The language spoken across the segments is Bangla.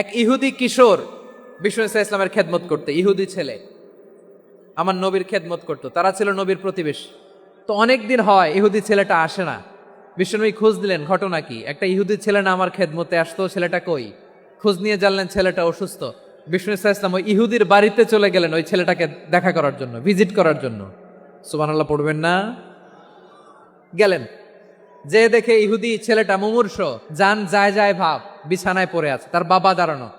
এক ইহুদি কিশোর বিষ্ণু ইসলামের খেদমত করতে, ইহুদি ছেলে আমার নবীর খেদমত করতো, তারা ছিল নবীর প্রতিবেশী। তো অনেক দিন হয় ইহুদি ছেলেটা আসে না। বিশ্বনবী খোঁজ দিলেন, ঘটনা কি? একটা ইহুদি ছেলে না আমার খেদমতে আসতো, ছেলেটা কই? খোঁজ নিয়ে জানলেন ছেলেটা অসুস্থ। বিষ্ণু ইসলাম ওই ইহুদির বাড়িতে চলে গেলেন ওই ছেলেটাকে দেখা করার জন্য, ভিজিট করার জন্য। সুবহানাল্লাহ পড়বেন না? গেলেন, যে দেখে ইহুদি ছেলেটা মুমূর্ষ, জান যায় যায় ভাব, বিছানায় পড়ে আছে, তার বাবা দাঁড়ানো।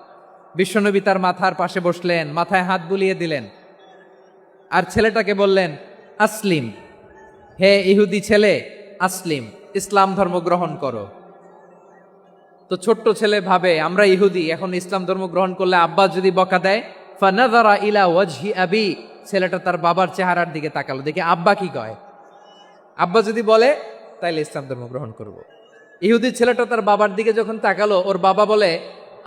বিশ্বনবী তার মাথার পাশে বসলেন, মাথায় হাত বুলিয়ে দিলেন, আর ছেলেটাকে বললেন, আসলিম, হে ইহুদি ছেলে, আসলিম, ইসলাম ধর্ম গ্রহণ করো। তো ছোট্ট ছেলে ভাবে আমরা ইহুদি, এখন ইসলাম ধর্ম গ্রহণ করলে আব্বা যদি বকা দেয়। ফানাযারা ইলা ওয়াজহি আবি, ছেলেটা তার বাবার চেহারার দিকে তাকালো, দেখে আব্বা কি কয়। আব্বা যদি বলে তাইলে ইসলাম ধর্ম গ্রহণ করব। ইহুদি ছেলেটা তার বাবার দিকে যখন তাকালো, ওর বাবা বলে,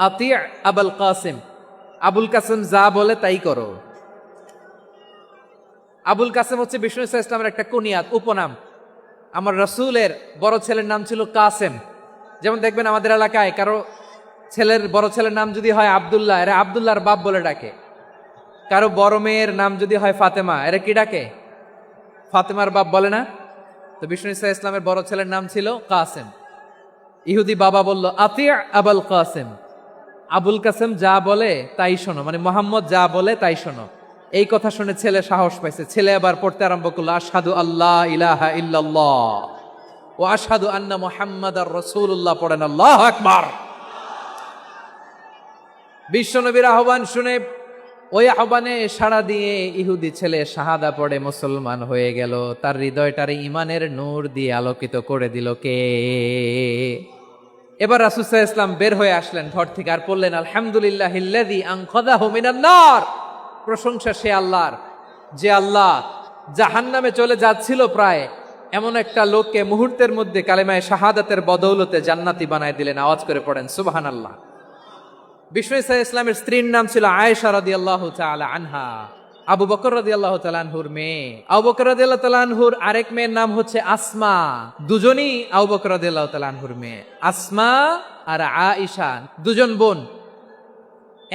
আতি আবুল কাসিম, আবুল কাসিম যা বলে তাই করো। আবুল কাসিম হচ্ছে বিষ্ণু ইসলামের একটা কুনিয়াত, উপনাম। আমার রাসূলের বড় ছেলের নাম ছিল কাসেম। যেমন দেখবেন আমাদের এলাকায় কারো ছেলের বড় ছেলের নাম যদি হয় আব্দুল্লাহ, এরা আব্দুল্লাহর বাপ বলে ডাকে। কারো বড় মেয়ের নাম যদি হয় ফাতেমা, এরা কি ডাকে? ফাতেমার বাপ বলে না? তো বিষ্ণু ইসলামের বড় ছেলের নাম ছিল কাসেম। ইহুদি বাবা বলল, আতি আবুল কাসেম, আবুল কাসেম যা বলে তাই শোনো, মানে মোহাম্মদ যা বলে তাই শোনো। এই কথা শুনে ছেলে সাহস পাইছে, ছেলে আবার পড়তে আরম্ভ করলো, আশহাদু আল্লাহ ইলাহা ইল্লাল্লাহ ও আশহাদু আন্না মুহাম্মাদার রাসূলুল্লাহ, পড়েন আল্লাহু আকবার। বিশ্বনবীর আহ্বান শুনে ওই আহ্বানে সাড়া দিয়ে ইহুদি ছেলে শাহাদা পড়ে মুসলমান হয়ে গেল। তার হৃদয়টারে ইমানের নূর দিয়ে আলোকিত করে দিল কে? এবার রাসূল সাল্লাল্লাহু আলাইহি ওয়াসাল্লাম বের হয়ে আসলেন ঘর থেকে, আর পড়লেন, আলহামদুলিল্লাহিল্লাযী আনকাযাহু মিনান নার, প্রশংসা সে আল্লাহর, যে আল্লাহ জাহান্নামে চলে যাচ্ছিল প্রায় এমন একটা লোককে মুহূর্তের মধ্যে কালেমায়ে শাহাদাতের বদৌলতে জান্নাতি বানায় দিলেন। আওয়াজ করে পড়েন সুবহানাল্লাহ। বিষ্ণু ইসলামের স্ত্রীর নাম ছিল আয়েশা রাদিয়াল্লাহু তাআলা আনহা, আবু বকর রাদিয়াল্লাহু তাআলা আনহুর মেয়ে। আবু বকর রাদিয়াল্লাহু তাআলা আনহুর আরেক মেয়ের নাম হচ্ছে আসমা। দুজনই আবু বকর রাদিয়াল্লাহু তাআলা আনহুর মেয়ে। আসমা আর আয়েশা দুজন বোন,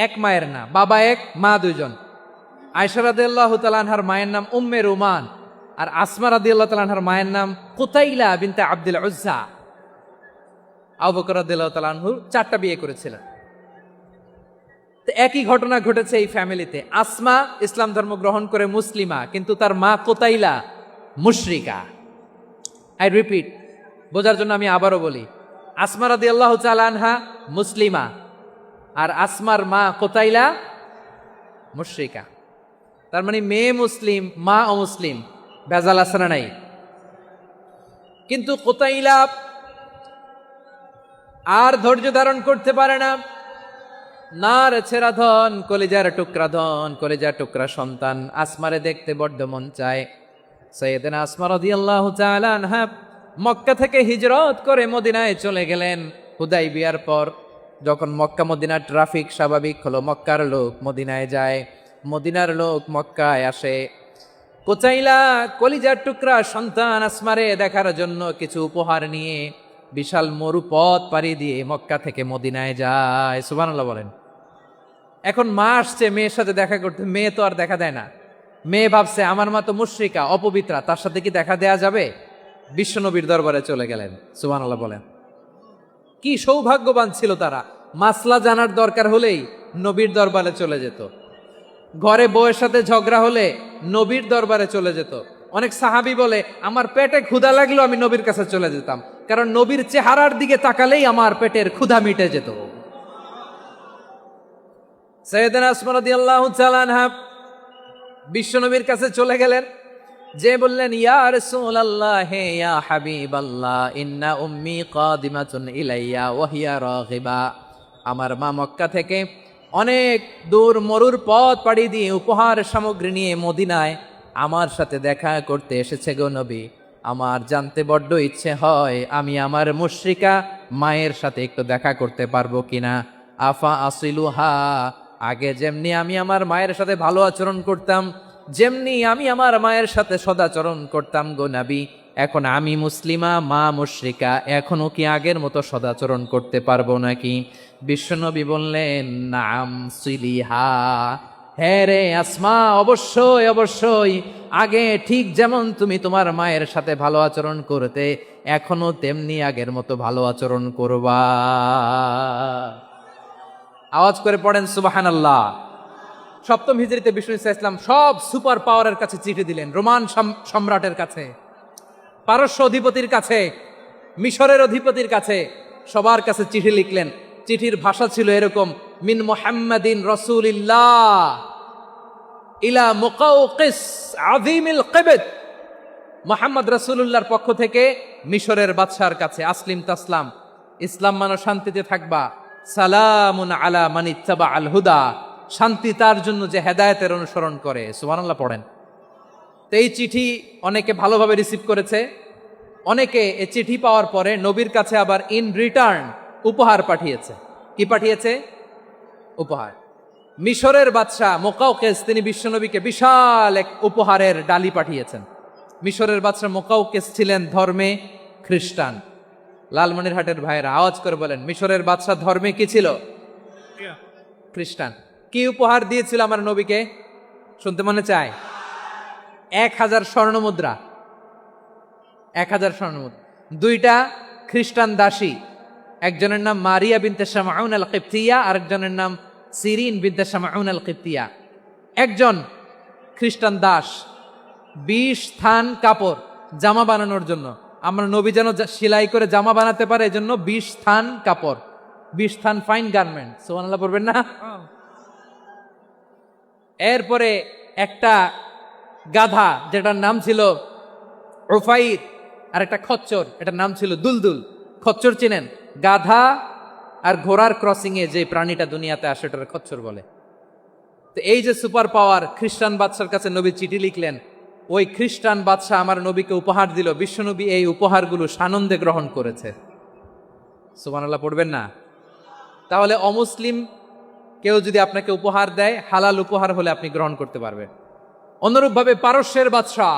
এক মায়ের না, বাবা এক মা দুইজন। আয়েশা রাদিয়াল্লাহু তাআলা আনহার মায়ের নাম উম্মে রুমান, আর আসমা রাদিয়াল্লাহু তাআলা আনহার মায়ের নাম কুতাইলা বিনতে আব্দুল উজ্জা। আবু বকর রাদিয়াল্লাহু তাআলা আনহু 4টা বিয়ে করেছিলেন। তো একই ঘটনা ঘটেছে এই ফ্যামিলিতে। আসমা ইসলাম ধর্ম গ্রহণ করে মুসলিমা, কিন্তু তার মা কোতাইলা মুশরিকা। আই রিপিট, বোঝার জন্য আমি আবারও বলি, আসমা রাদিয়াল্লাহু তাআলা আনহা মুসলিমা, আর আসমার মা কোতাইলা মুশরিকা। তার মানে মেয়ে মুসলিম, মা অমুসলিম, ভেজাল আছে না নাই? কিন্তু কোতাইলা আর ধৈর্য ধারণ করতে পারে না। নার ছেড়া ধন, কলিজার টুকরা ধন, কলিজার টুকরা সন্তান আসমারে দেখতে বড্ড মন চায়। সাইয়েদনা আসমা রাদিয়াল্লাহু তাআলা আনহা মক্কা থেকে হিজরত করে মদিনায় চলে গেলেন হুদাইবিয়ার পর। যখন মক্কা মদিনার ট্রাফিক স্বাভাবিক হলো, মক্কার লোক মদিনায় যায়, মদিনার লোক মক্কায় আসে। কোচাইলা কলিজার টুকরা সন্তান আসমারে দেখার জন্য কিছু উপহার নিয়ে বিশাল মরুপথ পাড়ি দিয়ে মক্কা থেকে মদিনায় যায়। সুবহানাল্লাহ বলেন। এখন মা আসছে মেয়ের সাথে দেখা করতে, মেয়ে তো আর দেখা দেয় না। মেয়ে ভাবছে আমার মা তো মুশরিকা, অপবিত্রা, তার সাথে কি দেখা দেয়া যাবে? বিশ্বনবীর দরবারে চলে গেলেন। সুবহানাল্লাহ বলেন। কি সৌভাগ্যবান ছিল তারা, মাসলা জানার দরকার হলেই নবীর দরবারে চলে যেত। ঘরে বউয়ের সাথে ঝগড়া হলে নবীর দরবারে চলে যেত। অনেক সাহাবী বলে, আমার পেটে ক্ষুধা লাগলো আমি নবীর কাছে চলে যেতাম, কারণ নবীর চেহারার দিকে তাকালেই আমার পেটের ক্ষুধা মিটে যেত। সাইয়েদনা আসমা রাদিয়াল্লাহু তাআলা আনহা বিশ্বনবীর কাছে চলে গেলেন, যে বললেন, ইয়া রাসূলুল্লাহ, হে ইয়া হাবিবাল্লাহ, ইন্না উম্মি কাদিমাতুন ইলাইয়া ওয়া হিয়া রাগিবা। আমার মা মক্কা থেকে অনেক দূর মরুর পথ পাড়ি দিয়ে উপহার সামগ্রী নিয়ে মদিনায় আমার সাথে দেখা করতে এসেছে গো নবী। আমার জানতে বড্ড ইচ্ছে হয় আমি আমার মুশরিকা মায়ের সাথে একটু দেখা করতে পারবো কিনা। আফা আসিলুহা, আগে যেমনি আমি আমার মায়ের সাথে ভালো আচরণ করতাম, যেমনি আমি আমার মায়ের সাথে সদাচরণ করতাম গো নবী, এখন আমি মুসলিমা, মা মুশরিকা, এখনো কি আগের মতো সদাচরণ করতে পারবো নাকি? বিশ্বনবী বললেন, নাম সিলিহা, হ্যাঁ রে আসমা, অবশ্যই অবশ্যই, আগে ঠিক যেমন তুমি তোমার মায়ের সাথে ভালো আচরণ করতে, এখনো তেমনি আগের মতো ভালো আচরণ করবা। আওয়াজ করে পড়েন সুবহানাল্লাহ। সপ্তম হিজরিতে বিষ্ণু ইসলাম সব সুপার পাওয়ারের কাছে চিঠি দিলেন, রোমান সম্রাটের কাছে, পারস্য অধিপতির কাছে, মিশরের অধিপতির কাছে, সবার কাছে চিঠি লিখলেন। চিঠির ভাষা ছিল এরকম, মিন মুহাম্মাদিন রাসূলিল্লাহ ইলা মুকাউকিস আযীমিল কিবত, মুহাম্মদ রাসূলুল্লাহর পক্ষ থেকে মিশরের বাদশার কাছে, আসলিম তাসলাম, ইসলাম মানো শান্তিতে থাকবা, সালামুন আলা মান ইত্তাবা আল হুদা, শান্তি তার জন্য যে হেদায়েতের অনুসরণ করে। সুবহানাল্লাহ পড়েন। তো এই চিঠি অনেকে ভালোভাবে রিসিভ করেছে, অনেকে এই চিঠি পাওয়ার পরে নবীর কাছে আবার ইন রিটার্ন উপহার পাঠিয়েছে। কি পাঠিয়েছে? উপহার। মিশরের বাদশাহ মুকাউকিস তিনি বিশ্বনবীকে বিশাল এক উপহারের ডালি পাঠিয়েছেন। মিশরের বাদশাহ মুকাউকিস ছিলেন ধর্মে খ্রিস্টান। লালমনিরহাটের ভাইয়েরা আওয়াজ করে বলেন, মিশরের বাদশাহ ধর্মে কি ছিল? খ্রিস্টান। কি উপহার দিয়েছিল আমার নবীকে? শুনতে মনে চায়? 1000 স্বর্ণমুদ্রা। 1000 স্বর্ণমুদ্রা। 2টা খ্রিস্টান দাসী, একজনের নাম মারিয়া বিনতে শামাউন আল কিবতিয়া, আরেকজনের নাম সিরিন বিনতে শামাউন আল কিবতিয়া। একজন খ্রিস্টান দাস 20 থান কাপড় জামা বানানোর জন্য, আমরা নবী যেন সেলাই করে জামা বানাতে পারে এজন্য 20 থান কাপড়, 20 থান ফাইন গার্মেন্ট। সুবহানাল্লাহ পড়বেন না? এরপরে একটা গাধা যেটার নাম ছিল উফাইর, আর একটা খচ্চর, এটার নাম ছিল দুলদুল। খচ্চর চিনেন? গাধা আর ঘোড়ার ক্রসিং এ যে প্রাণীটা দুনিয়াতে আসে ওটার খচ্চর বলে। তো এই যে সুপার পাওয়ার খ্রিস্টান বাদশার কাছে নবী চিঠি লিখলেন, ওই খ্রিস্টান বাদশাহ আমার নবীকে উপহার দিল। বিশ্বনবী এই উপহারগুলো সানন্দে গ্রহণ করেছে। সুবহানাল্লাহ পড়বেন না? তাহলে অমুসলিম কেউ যদি আপনাকে উপহার দেয়, হালাল উপহার হলে আপনি গ্রহণ করতে পারবেন। অনুরূপভাবে পারস্যের বাদশাহ,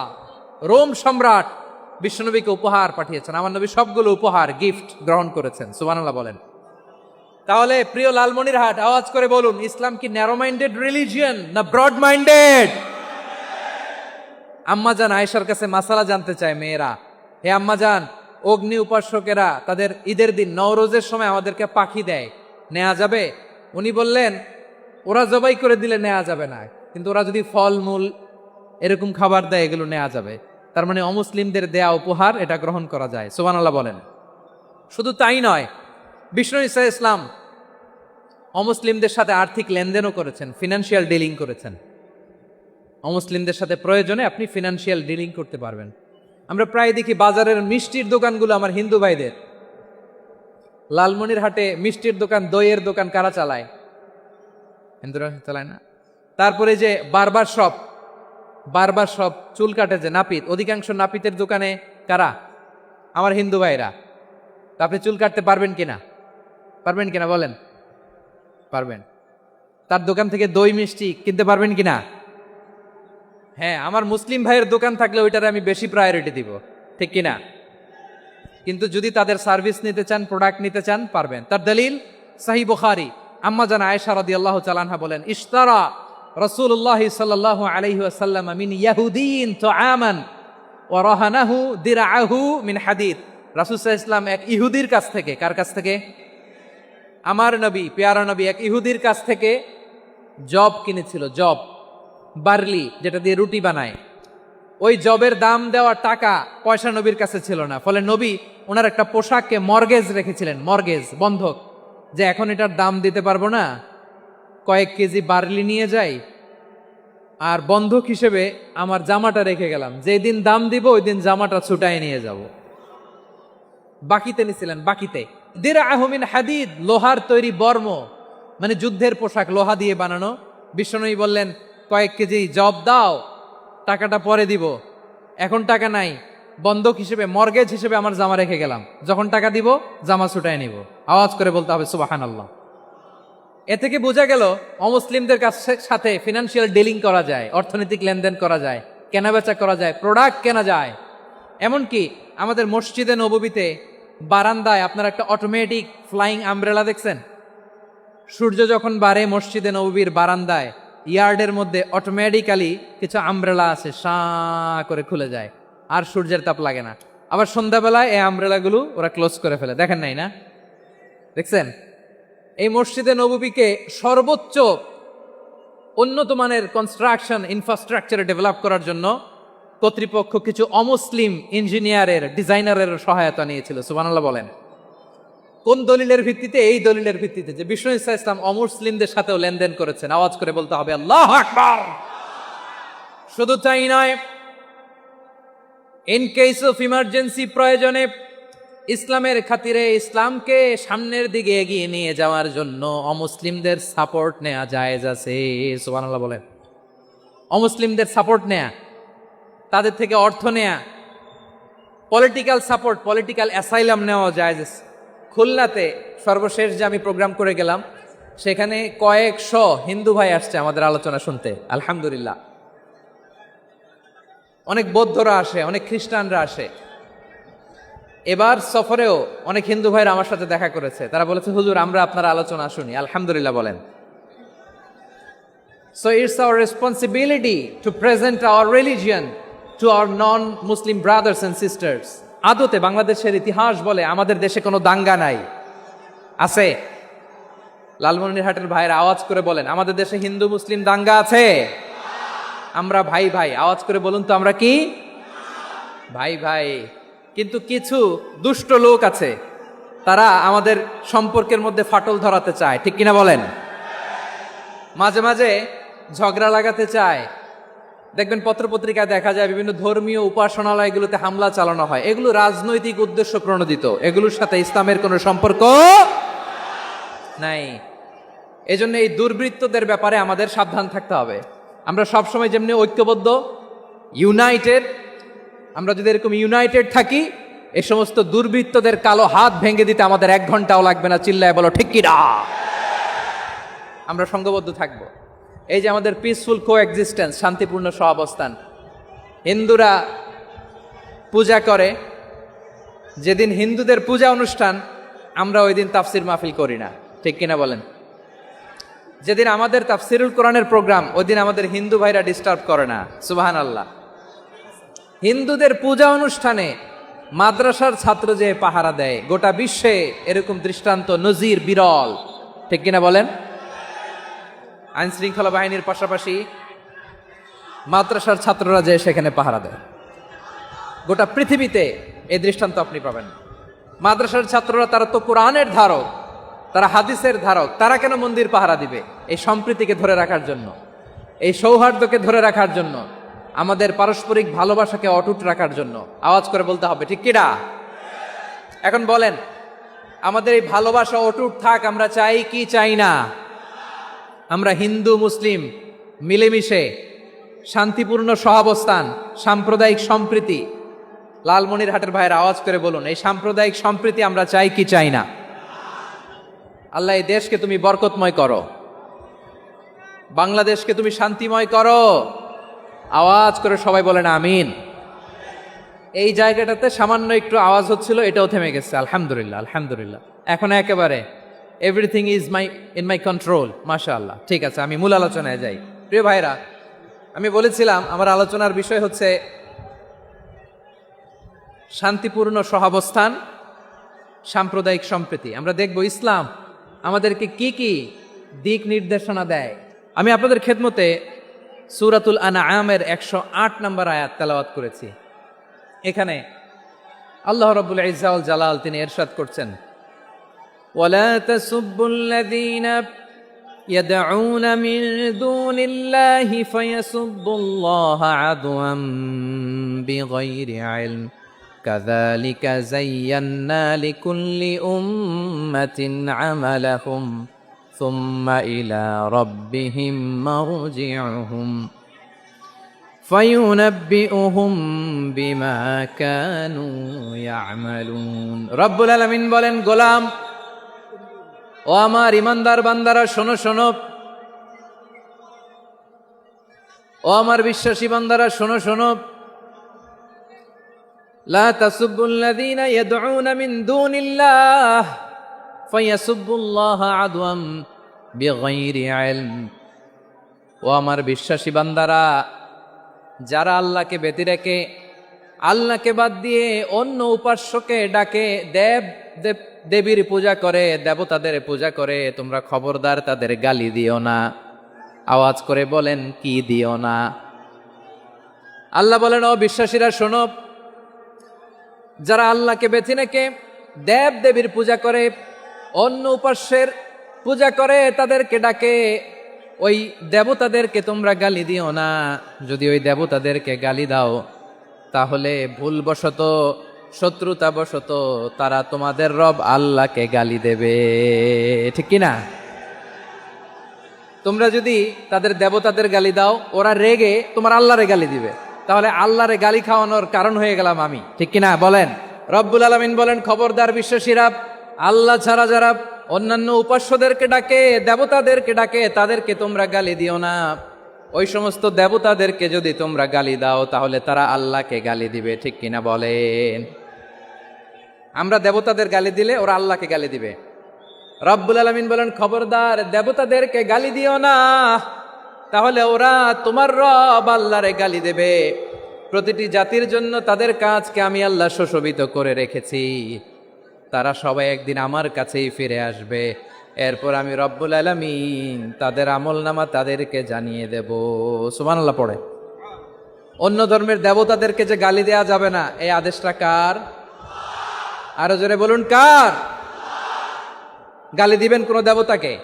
রোম সম্রাট বিশ্বনবীকে উপহার পাঠিয়েছেন। আমার নবী সবগুলো উপহার গিফট গ্রহণ করেছেন। সুবহানাল্লাহ বলেন। তাহলে প্রিয় লালমনিরহাট, আওয়াজ করে বলুন, ইসলাম কি ন্যারো মাইন্ডেড রিলিজিয়ন না ব্রড মাইন্ডেড? আম্মাজান আয়েশার কাছে মাসালা জানতে চায় মেয়েরা, হে আম্মাজান, অগ্নি উপাসকেরা তাদের ঈদের দিন নওরোজের সময় আমাদেরকে পাখি দেয়, নেওয়া যাবে? উনি বললেন, ওরা জবাই করে দিলে নেওয়া যাবে না, কিন্তু ওরা যদি ফলমূল এরকম খাবার দেয় এগুলো নেওয়া যাবে। তার মানে অমুসলিমদের দেয়া উপহার এটা গ্রহণ করা যায়। সুবহানাল্লাহ বলেন। শুধু তাই নয়, বিষ্ণু ঈসা ইসলাম অমুসলিমদের সাথে আর্থিক লেনদেনও করেছেন, ফিনান্সিয়াল ডিলিং করেছেন। অমুসলিমদের সাথে প্রয়োজনে আপনি ফিনান্সিয়াল ডিলিং করতে পারবেন। আমরা প্রায় দেখি বাজারের মিষ্টির দোকানগুলো আমার হিন্দু ভাইদের। লালমনিরহাটে মিষ্টির দোকান, দইয়ের দোকান কারা চালায়? হিন্দুরা চালায় না? তারপরে যে বারবার শপ, চুল কাটে যে নাপিত, অধিকাংশ নাপিতের দোকানে কারা? আমার হিন্দু ভাইরা। তা আপনি চুল কাটতে পারবেন কিনা? পারবেন কিনা বলেন? পারবেন। তার দোকান থেকে দই মিষ্টি কিনতে পারবেন কিনা? হ্যাঁ, আমার মুসলিম ভাইয়ের দোকান থাকলে ওইটারে আমি বেশি প্রায়োরিটি দিব, ঠিক কিনা? কিন্তু যদি তাদের সার্ভিস নিতে চান, প্রোডাক্ট নিতে চান, পারবেন। তার দলিল সহিহ বুখারী, আম্মা জান আয়েশা রাদিয়াল্লাহু তাআলা আনহা বলেন, ইশতারা রাসূলুল্লাহ সাল্লাল্লাহু আলাইহি ওয়াসাল্লাম মিন ইয়াহুদিয়িন তুআমান ওয়া রাহানাহু দিরআহু মিন হাদিদ। রাসূল সাল্লাল্লাহু আলাইহি ওয়াসাল্লাম এক ইহুদির কাছ থেকে, কার কাছ থেকে? আমার নবী, পেয়ারা নবী এক ইহুদির কাছ থেকে জব কিনেছিল, জব, বার্লি, যেটা দিয়ে রুটি বানায়। ওই জবের দাম দেওয়ার টাকা পয়সা নবীর কাছে ছিল না, ফলে নবী ওনার একটা পোশাককে মর্গেজ রেখেছিলেন, মর্গেজ, বন্ধক, যে এখন এটার দাম দিতে পারবো না, কয়েক কেজি বার্লি নিয়ে যাই আর বন্ধক হিসেবে আমার জামাটা রেখে গেলাম, যেদিন দাম দিব ওই দিন জামাটা ছুটায় নিয়ে যাব। বাকিতে নিছিলেন, বাকিতে। দিরআহু মিন হাদিদ, লোহার তৈরি বর্ম, মানে যুদ্ধের পোশাক, লোহা দিয়ে বানানো। বিশ্বনবী বললেন, কয়েক কেজি জব দাও, টাকাটা পরে দিব, এখন টাকা নাই, বন্ধক হিসেবে, মর্গেজ হিসেবে আমার জামা রেখে গেলাম, যখন টাকা দিব জামা ছুটায় নিব। আওয়াজ করে বলতে হবে সুবহানাল্লাহ। এ থেকে বোঝা গেল অমুসলিমদের সাথে ফিনান্সিয়াল ডিলিং করা যায়, অর্থনৈতিক লেনদেন করা যায়, কেনাবেচা করা যায়, প্রোডাক্ট কেনা যায়। এমনকি আমাদের মসজিদে নববীতে বারান্দায় আপনারা একটা অটোমেটিক ফ্লাইং আমব্রেলা দেখছেন? সূর্য যখন বাড়ে মসজিদে নববীর বারান্দায় ইয়ার্ডের মধ্যে অটোমেটিক্যালি কিছু আমব্রেলা আছে সাঁ করে খুলে যায়, আর সূর্যের তাপ লাগে না। আবার সন্ধ্যাবেলায় এই আমব্রেলাগুলো ওরা ক্লোজ করে ফেলে, দেখেন নাই না? দেখছেন? এই মসজিদে নববীকে সর্বোচ্চ উন্নত মানের কনস্ট্রাকশন ইনফ্রাস্ট্রাকচারে ডেভেলপ করার জন্য কর্তৃপক্ষ কিছু অমুসলিম ইঞ্জিনিয়ারের ডিজাইনারের সহায়তা নিয়েছিল। সুবহানাল্লাহ বলেন। কোন দলিলের ভিত্তিতে? এই দলিলের ভিত্তিতে যে বিষ্ণু ইসা ইসলাম অমুসলিমদের সাথেও লেনদেন করেছেন। আওয়াজ করে বলতে হবে আল্লাহু আকবার। শুধু তাই নয়, ইন কেস অফ ইমার্জেন্সি, প্রয়োজনে ইসলামের খাতিরে ইসলামকে সামনের দিকে এগিয়ে নিয়ে যাওয়ার জন্য অমুসলিমদের সাপোর্ট নেওয়া জায়েজ আছে। সুবহানাল্লাহ বলেন। অমুসলিমদের সাপোর্ট নেয়া, তাদের থেকে অর্থ নেয়া, পলিটিক্যাল সাপোর্ট, পলিটিক্যাল অ্যাসাইলাম নেওয়া জায়েজ আছে। খুলনাতে সর্বশেষ যে আমি প্রোগ্রাম করে গেলাম, সেখানে কয়েকশো হিন্দু ভাই আসছে আমাদের আলোচনা শুনতে, আলহামদুলিল্লাহ। অনেক বৌদ্ধরা আসে, অনেক খ্রিস্টানরা আসে। এবার সফরেও অনেক হিন্দু ভাইরা আমার সাথে দেখা করেছে। তারা বলেছে, হুজুর আমরা আপনার আলোচনা শুনি, আলহামদুলিল্লাহ বলেন। So it's our responsibility to present hour religion to our non Muslim brothers and sisters. আদতে বাংলাদেশের ইতিহাস বলে আমাদের দেশে কোনো দাঙ্গা নাই, আছে? লালমনিরহাটের ভাইয়ের আওয়াজ করে বলেন, আমাদের দেশে হিন্দু মুসলিম দাঙ্গা আছে? আমরা ভাই ভাই, আওয়াজ করে বলুন তো, আমরা কি ভাই ভাই? কিন্তু কিছু দুষ্ট লোক আছে, তারা আমাদের সম্পর্কের মধ্যে ফাটল ধরাতে চায়, ঠিক কিনা বলেন? মাঝে মাঝে ঝগড়া লাগাতে চায়। দেখবেন পত্রপত্রিকায় দেখা যায় বিভিন্ন ধর্মীয় উপাসনালয়গুলোতে হামলা চালানো হয়। এগুলো রাজনৈতিক উদ্দেশ্য প্রণোদিত, এগুলোর সাথে ইসলামের কোনো সম্পর্ক নাই। এজন্য এই দুর্বৃত্তদের ব্যাপারে আমাদের সাবধান থাকতে হবে। আমরা সবসময় যেমনি ঐক্যবদ্ধ, ইউনাইটেড, আমরা যদি এরকম ইউনাইটেড থাকি, এই সমস্ত দুর্বৃত্তদের কালো হাত ভেঙে দিতে আমাদের 1 ঘন্টাও লাগবে না। চিল্লায় বলো ঠিক কিনা? আমরা সংঘবদ্ধ থাকবো। এই যে আমাদের পিসফুল কো এক্সিস্টেন্স, শান্তিপূর্ণ সহাবস্থান। হিন্দুরা পূজা করে, যেদিন হিন্দুদের পূজা অনুষ্ঠান, আমরা ওই দিন তাফসির মাহফিল করি না, ঠিক কিনা বলেন? যেদিন আমাদের তাফসিরুল কোরআনের প্রোগ্রাম, ওই দিন আমাদের হিন্দু ভাইরা ডিস্টার্ব করে না। সুবহানাল্লাহ। হিন্দুদের পূজা অনুষ্ঠানে মাদ্রাসার ছাত্র যে পাহারা দেয়, গোটা বিশ্বে এরকম দৃষ্টান্ত নজির বিরল, ঠিক কিনা বলেন? আইন শৃঙ্খলা বাহিনীর পাশাপাশি মাদ্রাসার ছাত্ররা যে সেখানে পাহারা দেয়, গোটা পৃথিবীতে এই দৃষ্টান্ত আপনি পাবেন। মাদ্রাসার ছাত্ররা, তারা তো কোরআনের ধারক, তারা হাদিসের ধারক, তারা কেন মন্দির পাহারা দিবে? এই সম্প্রীতিকে ধরে রাখার জন্য, এই সৌহার্দ্যকে ধরে রাখার জন্য, আমাদের পারস্পরিক ভালোবাসাকে অটুট রাখার জন্য। আওয়াজ করে বলতে হবে ঠিক কিনা? এখন বলেন, আমাদের এই ভালোবাসা অটুট থাক, আমরা চাই কি চাই না? আমরা হিন্দু মুসলিম মিলেমিশে শান্তিপূর্ণ সহাবস্থান, সাম্প্রদায়িক সম্প্রীতি। লালমনিরহাটের ভাইয়ের আওয়াজ করে বলুন, এই সাম্প্রদায়িক সম্প্রীতি আমরা চাই কি চাই না? আল্লাহ এই দেশকে তুমি বরকতময় করো, বাংলাদেশকে তুমি শান্তিময় করো। আওয়াজ করে সবাই বলেন আমিন। এই জায়গাটাতে সামান্য একটু আওয়াজ হচ্ছিল, এটাও থেমে গেছে, আলহামদুলিল্লাহ আলহামদুলিল্লাহ। এখন একেবারে everything is in my control, মাশাআল্লাহ। ঠিক আছে, আমি মূল আলোচনায় যাই। প্রিয় ভাইরা, আমি বলেছিলাম আমার আলোচনার বিষয় হচ্ছে শান্তিপূর্ণ সহাবস্থান, সাম্প্রদায়িক সম্প্রীতি। আমরা দেখব ইসলাম আমাদেরকে কি কি দিক নির্দেশনা দেয়। আমি আপনাদের খেদমতে সূরাতুল আনআমের 108 নম্বর আয়াত তেলাওয়াত করেছি। এখানে আল্লাহ রাব্বুল ইজ্জা ওয়াল জালাল তিনি ইরশাদ করছেন, ওয়ালা তাসুব্বুল্লাযীনা ইয়াদউনা মিন দুনিল্লাহি ফায়াসুব্বুল্লাহা আদওয়াম বিগাইরি ইলম কাযালিকা যায়্যান্না লিকুল্লি উম্মাতিন আমালাহুম সুম্মা ইলা রাব্বিহিম মারজিউহুম ফায়ুনাব্বিউহুম বিমা কানু ইয়ামালুন। রব্বুল আলামিন বলেন, গোলাম ও আমার ইমানদার বান্দারা শোনো শোনো, ও আমার বিশ্বাসী বান্দারা শোনো শোনো, লা তাসুব্বুল্লাযীনা ইয়াদউনা মিন দুনিল্লাহ ফায়াসুব্বুল্লাহা আদওয়াম বিগাইরি ইলম। ও আমার বিশ্বাসী বান্দারা, যারা আল্লাহকে ব্যতি রেখে আল্লাহকে বাদ দিয়ে অন্য উপাস্যকে ডাকে, দেবীর পূজা করে, দেবতাদের পূজা করে, তোমরা খবরদার তাদের গালি দিও না। আওয়াজ করে বলেন, কি দিও না? আল্লাহ বলেন, ও বিশ্বাসীরা শোনো, যারা আল্লাহকে বেছে রেখে দেবীর পূজা করে, অন্য উপাস্যের পূজা করে, তাদেরকে ডাকে, ওই দেবতাদেরকে তোমরা গালি দিও না। যদি ওই দেবতাদেরকে গালি দাও, তাহলে ভুলবশত, শত্রুতাবশত তারা তোমাদের রব আল্লাহকে গালি দেবে। ঠিক কিনা? তোমরা যদি তাদের দেবতাদের গালি দাও, ওরা রেগে তোমার আল্লাহরে গালি দিবে, তাহলে আল্লাহরে গালি খাওয়ানোর কারণ হয়ে গেলাম আমি। ঠিক কিনা বলেন? রব্বুল আলামিন বলেন, খবরদার বিশ্বাসীরা, আল্লাহ ছাড়া যারা অন্যান্য উপাস্যদেরকে ডাকে, দেবতাদেরকে ডাকে, তাদেরকে তোমরা গালি দিও না। ওই সমস্ত দেবতাদেরকে যদি তোমরা গালি দাও, তাহলে তারা আল্লাহকে গালি দিবে। ঠিক কিনা বলেন? আমরা দেবতাদের গালি দিলে ওরা আল্লাহকে গালি দিবে। রব্বুল আলামিন বলেন, খবরদার দেবতাদেরকে গালি দিও না, তাহলে ওরা তোমার রব আল্লাহরে গালি দেবে। প্রতিটি জাতির জন্য তাদের কাজকে আমি আল্লাহ সুশোভিত করে রেখেছি। তারা সবাই একদিন আমার কাছেই ফিরে আসবে। এরপর আমি রব্বুল আলামিন তাদের আমলনামা তাদেরকে জানিয়ে দেব। সুবহানাল্লাহ পড়ে। অন্য ধর্মের দেবতাদেরকে যে গালি দেয়া যাবে না, এই আদেশটা কার? আরো জোরে বলুন, কার? গালি দিবেন কোন দেবতাকে?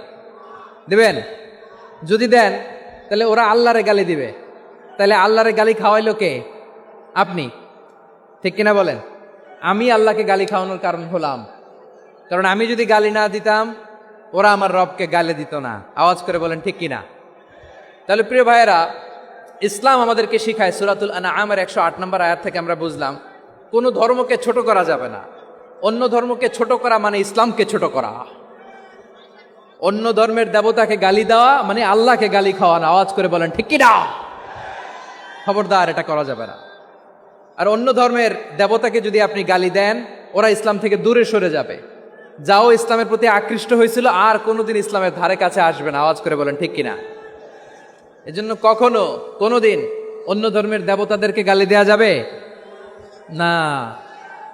দিবেন? যদি দেন, তাহলে ওরা আল্লাহরে গালি দিবে। তাহলে আল্লাহরে গালি খাওয়াইলো কে? আপনি। ঠিক কিনা বলেন? আমি আল্লাহকে গালি খাওয়ানোর কারণ হলাম। কারণ আমি যদি গালি না দিতাম, ওরা আমার রবকে গালি দিত না। আওয়াজ করে বলেন, ঠিক কিনা? তাহলে প্রিয় ভাইয়েরা, ইসলাম আমাদেরকে শিখায়, সূরাতুল আনআমের 108 নম্বর আয়াত থেকে আমরা বুঝলাম, কোনো ধর্মকে ছোট করা যাবে না। অন্য ধর্মকে ছোট করা মানে ইসলামকে ছোট করা। অন্য ধর্মের দেবতাকে গালি দেওয়া মানে আল্লাহকে গালি খাওয়ানো। আওয়াজ করে বলেন, ঠিক কিনা? খবরদার, এটা করা যাবে না। আর অন্য ধর্মের দেবতাকে যদি আপনি গালি দেন, ওরা ইসলাম থেকে দূরে সরে যাবে। যাও ইসলামের প্রতি আকৃষ্ট হয়েছিল, আর কোনোদিন ইসলামের ধারে কাছে আসবে না। আওয়াজ করে বলেন, ঠিক কিনা? এজন্য কখনো কোনোদিন অন্য ধর্মের দেবতাদেরকে গালি দেয়া যাবে না।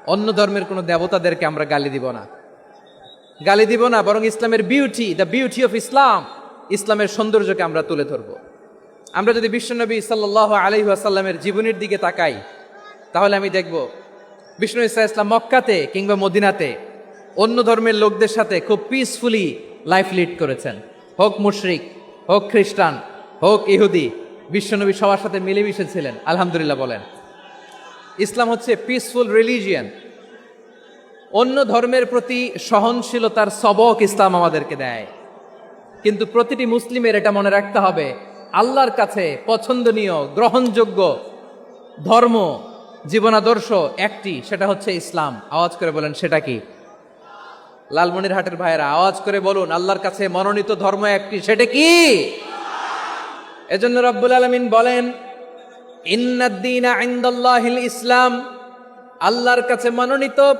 অন্য ধর্মের কোনো দেবতাদেরকে আমরা গালি দিব না, গালি দিব না। বরং ইসলামের beauty, the beauty of Islam, ইসলামের সৌন্দর্যকে আমরা তুলে ধরব। আমরা যদি বিশ্বনবী সাল্লাল্লাহু আলাইহি ওয়াসাল্লামের জীবনের দিকে তাকাই, তাহলে আমি দেখব বিষ্ণু ইসলাম মক্কাতে কিংবা মদিনাতে অন্য ধর্মের লোকদের সাথে খুব পিসফুলি লাইফ লিড করেছেন। হোক মুশরিক, হোক খ্রিস্টান, হোক ইহুদি, বিশ্বনবী সবার সাথে মিলেমিশে ছিলেন। আলহামদুলিল্লাহ বলেন। ইসলাম হচ্ছে পিসফুল রিলিজিয়ান। অন্য ধর্মের প্রতি সহনশীলতার সবক ইসলাম আমাদেরকে দেয়। কিন্তু প্রতিটি মুসলিমের এটা মনে রাখতে হবে, আল্লাহর কাছে পছন্দনীয়, গ্রহণযোগ্য ধর্ম, জীবনাদর্শ একটি, সেটা হচ্ছে ইসলাম। আওয়াজ করে বলেন, সেটা কি? লালমনিরহাটের ভাইয়েরা আওয়াজ করে বলুন, আল্লাহর কাছে মনোনীত ধর্ম একটি, সেটা কি? এজন্য রব্বুল আলামিন বলেন, ইন্নাদ-দীনা ইনদাল্লাহিল ইসলাম, আল্লাহর কাছে মনোনীত,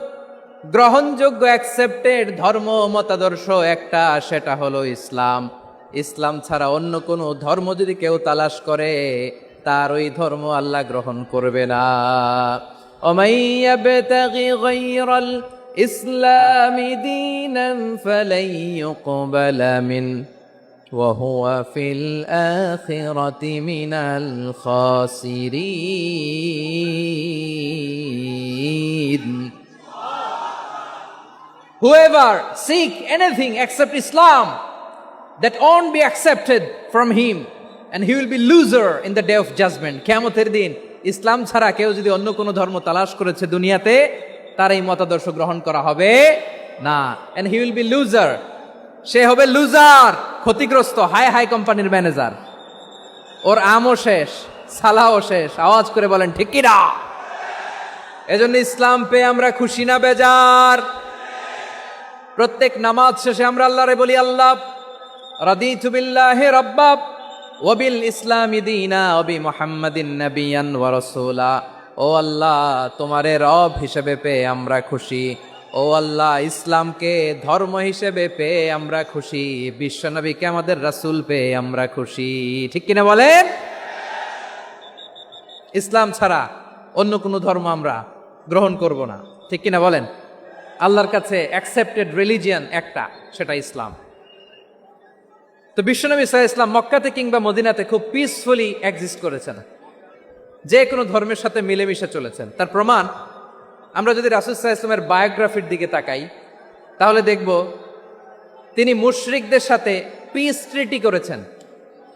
গ্রহণযোগ্য, অ্যাকসেপ্টেড ধর্ম, মতাদর্শ একটা, সেটা হলো ইসলাম। ইসলাম ছাড়া অন্য কোনো ধর্ম যদি কেউ তালাশ করে, তার ওই ধর্ম আল্লাহ গ্রহণ করবে না। ওমাই ইয়াবতাগি গায়রাল ইসলামি দীনান ফালাই ইউকবালা মিন ওয়া হুয়া ফিল আখিরাতি মিনাল খাসিরিন। Whoever seek anything except Islam, that won't be accepted from him, and he will be loser in the day of judgment. কিয়ামতের দিন ইসলাম ছাড়া কেউ যদি অন্য কোনো ধর্ম তালাশ করেছে দুনিয়াতে, তার এই মতাদর্শ গ্রহণ করা হবে না। and he will be loser, সে হবে লুজার, ক্ষতিগ্রস্ত, হাই হাই কোম্পানির ম্যানেজার। ওর আমও শেষ, সালাও শেষ। আওয়াজ করে বলেন, ঠিক কি না? এজন্য ইসলাম পেয়ে আমরা খুশি না বেজার? প্রত্যেক নামাজ শেষে আমরা আল্লাহরে বলি, আল্লাহ রাদিতু বিল্লাহি রাব্বা ওয়া বিল ইসলামি দীনা ওয়া বি মুহাম্মাদিন নাবিয়ান ওয়া রাসূলা। ও আল্লাহ, তোমারে রব হিসেবে পেয়ে আমরা খুশি, ও আল্লাহ, ইসলামকে ধর্ম হিসেবে পেয়ে আমরা খুশি, বিশ্বনবীকে আমাদের রাসূল পেয়ে আমরা খুশি। ঠিক কিনা বলেন? ইসলাম ছাড়া অন্য কোনো ধর্ম আমরা গ্রহণ করব না। ঠিক কিনা বলেন? আল্লাহর কাছে অ্যাকসেপ্টেড রিলিজিয়ান একটা, সেটা ইসলাম। তো বিশ্বনবী সাল্লাল্লাহু আলাইহি ওয়াসাল্লাম মক্কাতে কিংবা মদিনাতে খুব পিসফুলি এক্সিস্ট করেছেন, যে কোনো ধর্মের সাথে মিলেমিশে চলেছেন। তার প্রমাণ আমরা যদি রাসূল সাল্লাল্লাহু আলাইহি ওয়াসাল্লামের বায়োগ্রাফির দিকে তাকাই, তাহলে দেখব তিনি মুশরিকদের সাথে পিস ট্রিটি করেছেন,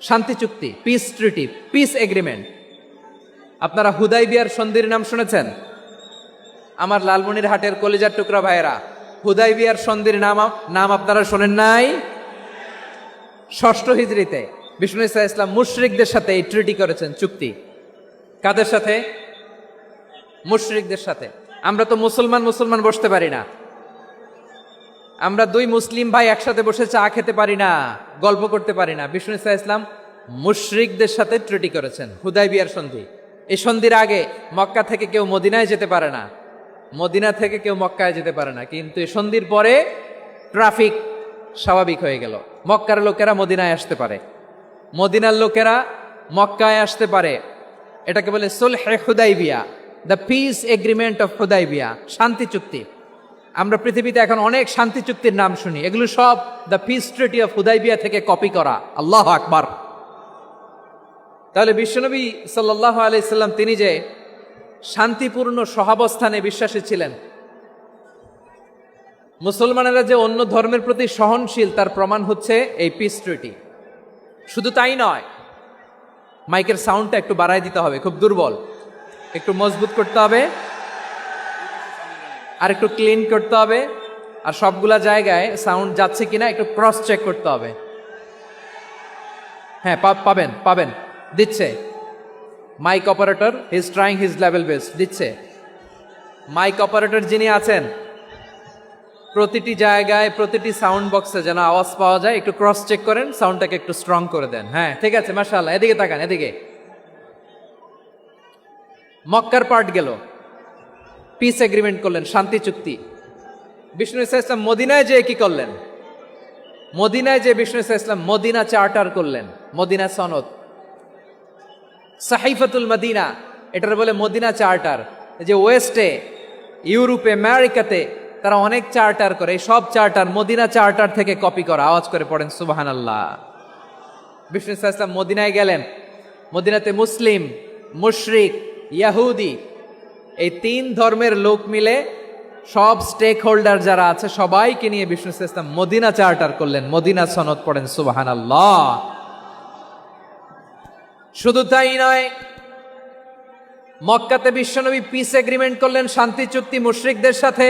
শান্তি চুক্তি, পিস ট্রিটি, পিস এগ্রিমেন্ট। আপনারা হুদাইবিয়ার সন্ধির নাম শুনেছেন? আমার লালমনিরহাটের কলিজার টুকরা ভাইয়েরা, হুদাইবিয়ার সন্ধির নাম আপনারা শোনেন নাই? ষষ্ঠ হিজরিতে বিষ্ণু ঈসা ইসলাম মুশরিকদের সাথে এই ট্রিটি করেছেন, চুক্তি। কাদের সাথে? মুশরিকদের সাথে। আমরা তো মুসলমান বসতে পারি না, আমরা দুই মুসলিম ভাই একসাথে বসে চা খেতে পারি না, গল্প করতে পারি না। বিষ্ণু ঈসা ইসলাম মুশরিকদের সাথে ট্রিটি করেছেন, হুদাইবিয়ার সন্ধি। এই সন্ধির আগে মক্কা থেকে কেউ মদিনায় যেতে পারে না, মদিনা থেকে কেউ মক্কায় যেতে পারে না। কিন্তু এই সন্ধির পরে ট্রাফিক স্বাভাবিক হয়ে গেল, মক্কার লোকেরা মদিনায় আসতে পারে, মদিনার লোকেরা মক্কায় আসতে পারে। এটাকে বলে সুলহে হুদাইবিয়া, the peace agreement of Hudaibiya, শান্তি চুক্তি। আমরা পৃথিবীতে এখন অনেক শান্তি চুক্তির নাম শুনি, এগুলো সব the piece treaty of Hudaibiya থেকে কপি করা। আল্লাহু আকবার। তাহলে বিশ্বনবী সাল্লাল্লাহু আলাইহি সাল্লাম তিনি যে শান্তিপূর্ণ সহাবস্থানে বিশ্বাসী ছিলেন, মুসলমানেরা যে অন্য ধর্মের প্রতি সহনশীল, তার প্রমাণ হচ্ছে এই পিস ট্রিটি। শুধু তাই নয়, মাইকের সাউন্ডটা একটু বাড়াই দিতে হবে, খুব দুর্বল, একটু মজবুত করতে হবে, আর একটু ক্লিন করতে হবে, আর সবগুলা জায়গায় সাউন্ড যাচ্ছে কিনা একটু ক্রস চেক করতে হবে। হ্যাঁ, পাবেন দিচ্ছে mike operator, he is trying his level best, দিচ্ছে। মাইক অপারেটর যিনি আছেন, প্রতিটি জায়গায় প্রতিটি সাউন্ড বক্সে যেন আওয়াজ পাওয়া যায়, একটু ক্রস চেক করেন, সাউন্ডটাকে একটু স্ট্রং করে দেন। হ্যাঁ, ঠিক আছে, মাশাআল্লাহ। এদিকে তাকান, এদিকে। মক্কার পার্ট গেল, পিস এগ্রিমেন্ট করলেন, শান্তি চুক্তি। বিষ্ণু ঈসা ইসলাম মদিনায় যে কি করলেন? মদিনায় যে বিষ্ণু ঈসা ইসলাম মদিনা চার্টার করলেন, মদিনা সনদ, সাহিফাতুল মদিনা, এটার বলে মদিনা চার্টার। যে ওয়েস্টে, ইউরোপে, আমেরিকাতে তারা অনেক চার্টার করে, এই সব চার্টার মদিনা চার্টার থেকে কপি করা। আওয়াজ করে পড়েন সুবহানাল্লাহ। বিষ্ণু ঈসা ইসলাম মদিনায় গেলেন, মদিনাতে মুসলিম, মুশরিক, ইয়াহুদি, এই তিন ধর্মের লোক মিলে সব স্টেক হোল্ডার যারা আছে সবাইকে নিয়ে বিষ্ণু ঈসা ইসলাম মদিনা চার্টার করলেন, মদিনা সনদ, পড়েন সুবহানাল্লাহ। শুধু তাই নয়, মক্কাতে বিশ্বনবী পিস এগ্রিমেন্ট করলেন, শান্তি চুক্তি মুশরিকদের সাথে।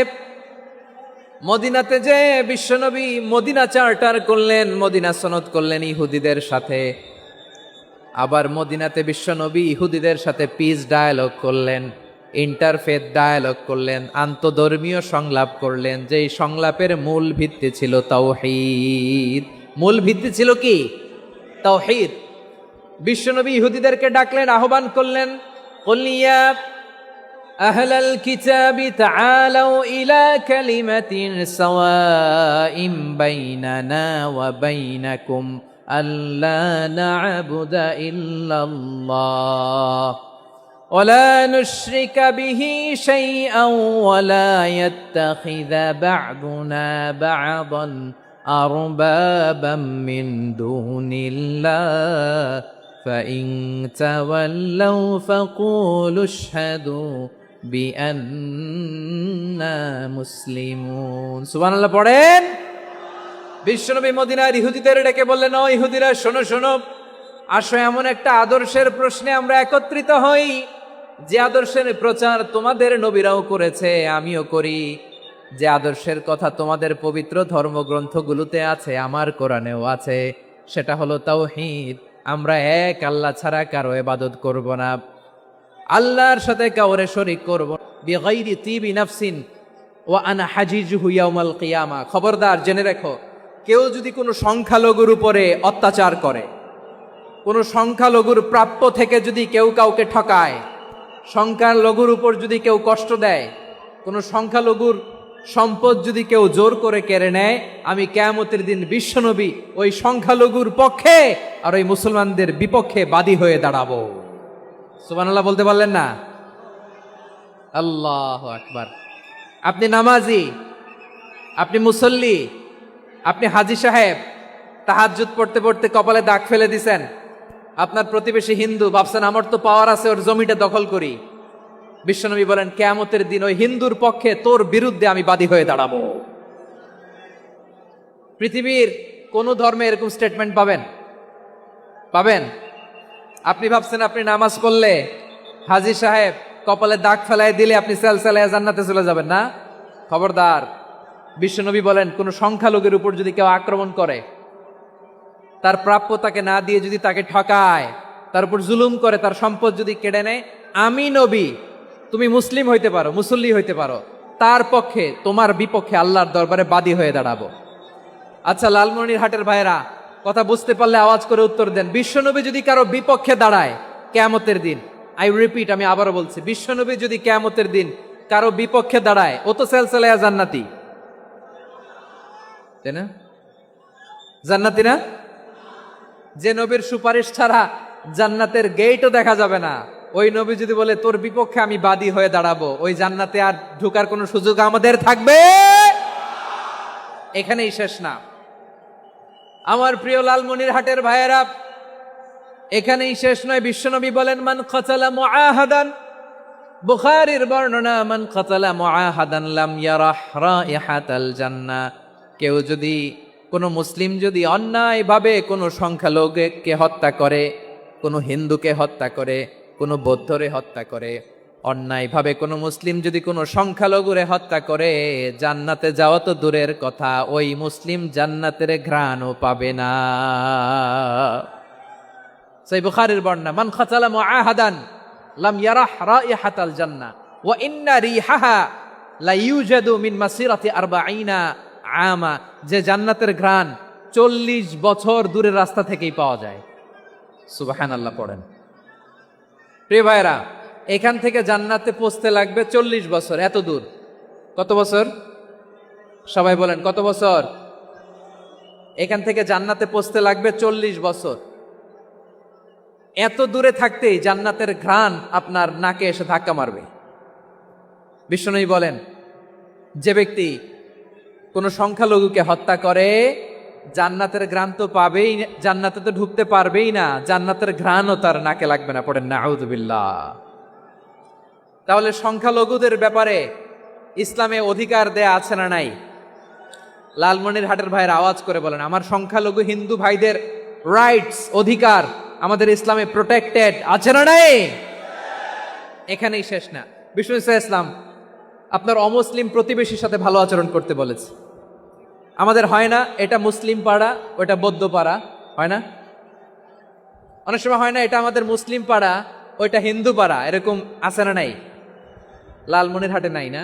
মদিনাতে যে বিশ্বনবী মদিনা চার্টার করলেন, মদিনা সনদ করলেন ইহুদিদের সাথে। আবার মদিনাতে বিশ্বনবী ইহুদিদের সাথে পিস ডায়ালগ করলেন, ইন্টারফেথ ডায়ালগ করলেন, আন্তধর্মীয় সংলাপ করলেন। যেই সংলাপের মূল ভিত্তি ছিল তাওহীদ। মূল ভিত্তি ছিল কি? তাওহীদ। বিশ্বনবী ইহুদিদেরকে ডাকলেন, আহ্বান করলেন, কুল ইয়া আহলাল কিতাবি তাআলাউ ইলা কালিমাতিন সাওয়াইম বাইনানা ওয়া বাইনাকুম আল্লা না'বুদা ইল্লাল্লাহ ওয়া লা নুশরিকা বিহি শাইআন ওয়া লা ইয়াত্তাখিযা বা'দুনা বা'দান আরবাবাম মিন দুনিল্লাহ فإن تولوا فقولوا اشهدوا بأننا مسلمون। সুবহানাল্লাহ পড়েন। বিশ্বনবী মদিনার ইহুদিদের ডেকে বললেন, ও ইহুদিরা, শোনো শোনো, আসো এমন একটা আদর্শের প্রশ্নে আমরা একত্রিত হই, যে আদর্শের প্রচার তোমাদের নবীরাও করেছে, আমিও করি, যে আদর্শের কথা তোমাদের পবিত্র ধর্মগ্রন্থগুলোতে আছে, আমার কোরআনেও আছে, সেটা হলো তাওহীদ। আমরা এক আল্লাহ ছাড়া কারো ইবাদত করব না, আল্লাহর সাথে কাউরে শরীক করব না। বিগাইরি তিবি নাফসিন ওয়া আনা হাজিজুহু ইয়াউমাল কিয়ামা। খবরদার, জেনে রেখো, কেউ যদি কোনো সংখ্যালঘুর উপরে অত্যাচার করে, কোনো সংখ্যালঘুর প্রাপ্য থেকে যদি কেউ কাউকে ঠকায়, সংখ্যালঘুর উপর যদি কেউ কষ্ট দেয়, কোনো সংখ্যালঘুর সম্পদ যদি কেউ জোর করে কেড়ে নেয়, আমি কিয়ামতের দিন বিশ্বনবী ওই সংখ্যালঘুর পক্ষে আর ওই মুসলমানদের বিপক্ষে বাদী হয়ে দাঁড়াবো। সুবহানাল্লাহ বলতে পারলেন না? আল্লাহু আকবার। আপনি নামাজি, আপনি মুসল্লি, আপনি হাজী সাহেব, তাহাজ্জুদ পড়তে পড়তে কপালে দাগ ফেলে দিছেন, আপনার প্রতিবেশী হিন্দু, ভাবছেন আমার তো পাওয়ার আছে, ওর জমিটা দখল করি। বিশ্বনবী বলেন কিয়ামতের দিন ওই হিন্দুর পক্ষে তোর বিরুদ্ধে আমি বাদী হয়ে দাঁড়াবো। পৃথিবীর কোন ধর্মে এরকম স্টেটমেন্ট পাবেন? পাবেন? আপনি ভাবছেন আপনি নামাজ পড়লে হাজী সাহেব কপালে দাগ ফেলায় দিলে আপনি সেলসেলায় জান্নাতে চলে যাবেন না? খবরদার। বিশ্বনবী বলেন কোন সংখ্যালঘুর উপর যদি কেউ আক্রমণ করে, তার প্রাপ্য তাকে না দিয়ে যদি তাকে ঠকায়, তার উপর জুলুম করে, তার সম্পদ যদি কেড়ে নেয়, আমি নবী, তুমি মুসলিম হইতে পারো, মুসল্লি হইতে পারো, তার পক্ষে তোমার বিপক্ষে আল্লাহর দরবারে বাদী হয়ে দাঁড়াবো। আচ্ছা লালমনিরহাটের ভাইরা, কথা বুঝতে পারলে আওয়াজ করে উত্তর দেন। বিশ্বনবী যদি কারো বিপক্ষে দাঁড়ায় কিয়ামতের দিন, আই রিপিট, আমি আবারও বলছি, বিশ্বনবী যদি কিয়ামতের দিন কারো বিপক্ষে দাঁড়ায়, ও তো সেলসেলায়া জান্নাতি, তাই না? জান্নাতি না? যে নবীর সুপারিশ ছাড়া জান্নাতের গেটও দেখা যাবে না, ওই নবী যদি বলে তোর বিপক্ষে আমি বাদী হয়ে দাঁড়াবো, ওই জান্নাতে আর ঢোকার কোনো সুযোগ আমাদের থাকবে? এখানেই শেষ না আমার প্রিয় লালমনিরহাটের ভাইয়েরা, এখানেই শেষ নয়। বিশ্বনবী বলেন মান কাতালা মুআহাদান, বুখারীর বর্ণনা, মান কাতালা মুআহাদান লাম ইয়ারাহ রাইহাতাল জান্নাহ। কেউ যদি, কোনো মুসলিম যদি অন্যায়ভাবে কোনো সংখ্যালঘুকে হত্যা করে, কোনো হিন্দুকে হত্যা করে, কোনো বৌদ্ধরে হত্যা করে, অন্যায়ভাবে কোনো মুসলিম যদি কোনো সংখ্যালঘুরে হত্যা করে, জান্নাতে যাওয়া তো দূরের কথা, ওই মুসলিম জান্নাতের ঘ্রাণও পাবে না। সেই বুখারীর বর্ণনা, মান কাতালা মুআহাদান লাম ইয়ারাহ রাইহাতাল জান্নাহ ওয়া ইন্না রিহাহা লা ইউজাদু মিন মাসিরাতি 40 আমা। যে জান্নাতের ঘ্রাণ 40 বছর দূরের রাস্তা থেকেই পাওয়া যায়। সুবহানাল্লাহ পড়েন। প্রিয় ভাইরা, এখান থেকে জান্নাতে পৌঁছতে লাগবে 40 বছর। এত দূর, কত বছর? সবাই বলেন কত বছর? এখান থেকে জান্নাতে পৌঁছতে লাগবে 40 বছর। এত দূরে থাকতেই জান্নাতের ঘ্রাণ আপনার নাকে এসে ধাক্কা মারবে। বিশ্বনবী বলেন যে ব্যক্তি কোনো সংখ্যালঘুকে হত্যা করে, জান্নাতের ঘ্রাণ তো পাবেই, জান্নাতে তো ঢুকতে পারবেই না, জান্নাতের ঘ্রাণও তার নাকে লাগবে না। পড়েন নাউযুবিল্লাহ। তাহলে সংখ্যালঘুদের ব্যাপারে ইসলামে অধিকার দেয়া আছে না নাই? লালমনিরহাটের ভাইয়ের আওয়াজ করে বলেন, আমার সংখ্যালঘু হিন্দু ভাইদের রাইটস, অধিকার আমাদের ইসলামে প্রোটেক্টেড আছে না নাই? এখানেই শেষ না। বিষ্ণু ইসলাম আপনার অমুসলিম প্রতিবেশীর সাথে ভালো আচরণ করতে বলেছে। আমাদের হয় না এটা মুসলিম পাড়া, ওটা বৌদ্ধ পাড়া, হয় না? অনেক সময় হয় না এটা আমাদের মুসলিম পাড়া, ওইটা হিন্দু পাড়া, এরকম আছে না নাই? লালমনিরহাটে নাই না?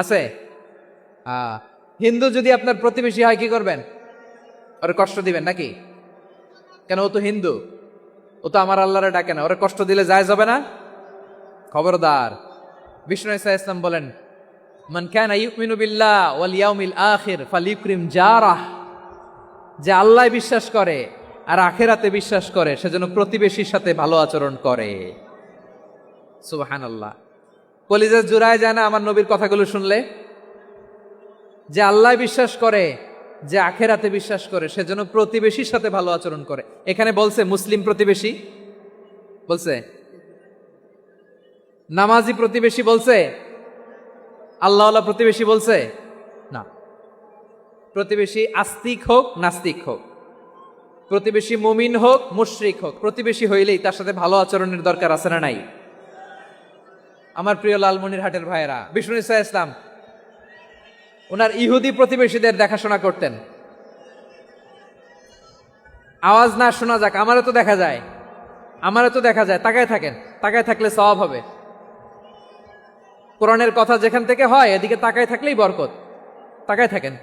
আছে? হিন্দু যদি আপনার প্রতিবেশী হয় কি করবেন? ওরে কষ্ট দিবেন নাকি? কেন? ও তো হিন্দু, ও তো আমার আল্লাহরে ডাকে না, ওরে কষ্ট দিলে যায় যাবে না? খবরদার। বিষ্ণু ইসলাম বলেন মান কানা ইউমিনু বিল্লাহ ওয়াল ইয়াউমিল আখির ফালিউকরিম জারাহ। যে আল্লাহ বিশ্বাস করে আর আখিরাতে বিশ্বাস করে, সেজন্য প্রতিবেশীর সাথে ভালো আচরণ করে। সুবহানাল্লাহ। কলিজা জুড়ায় যায় না আমার নবীর কথাগুলো শুনলে? যে আল্লাহ বিশ্বাস করে, যে আখিরাতে বিশ্বাস করে, সেজন্য প্রতিবেশীর সাথে ভালো আচরণ করে। এখানে বলছে মুসলিম প্রতিবেশী বলছে, নামাজি প্রতিবেশী বলছে, আল্লাহওয়ালা প্রতিবেশী বলছে না। প্রতিবেশী আস্তিক হোক নাস্তিক হোক, প্রতিবেশী মুমিন হোক মুশরিক হোক, প্রতিবেশী হইলেই তার সাথে ভালো আচরণের দরকার আছে না নাই? আমার প্রিয় লালমনিরহাটের ভাইয়েরা, বিষ্ণু ইসলাম ওনার ইহুদি প্রতিবেশীদের দেখাশোনা করতেন। আওয়াজ না শোনা যাক, আমারও তো দেখা যায়, আমারও তো দেখা যায়। তাকায় থাকেন, তাকায় থাকলে সওয়াব হবে। কোরআনের কথা যেখান থেকে হয় এদিকে তাকায় থাকলেই বরকত। তাকায় থাকেন।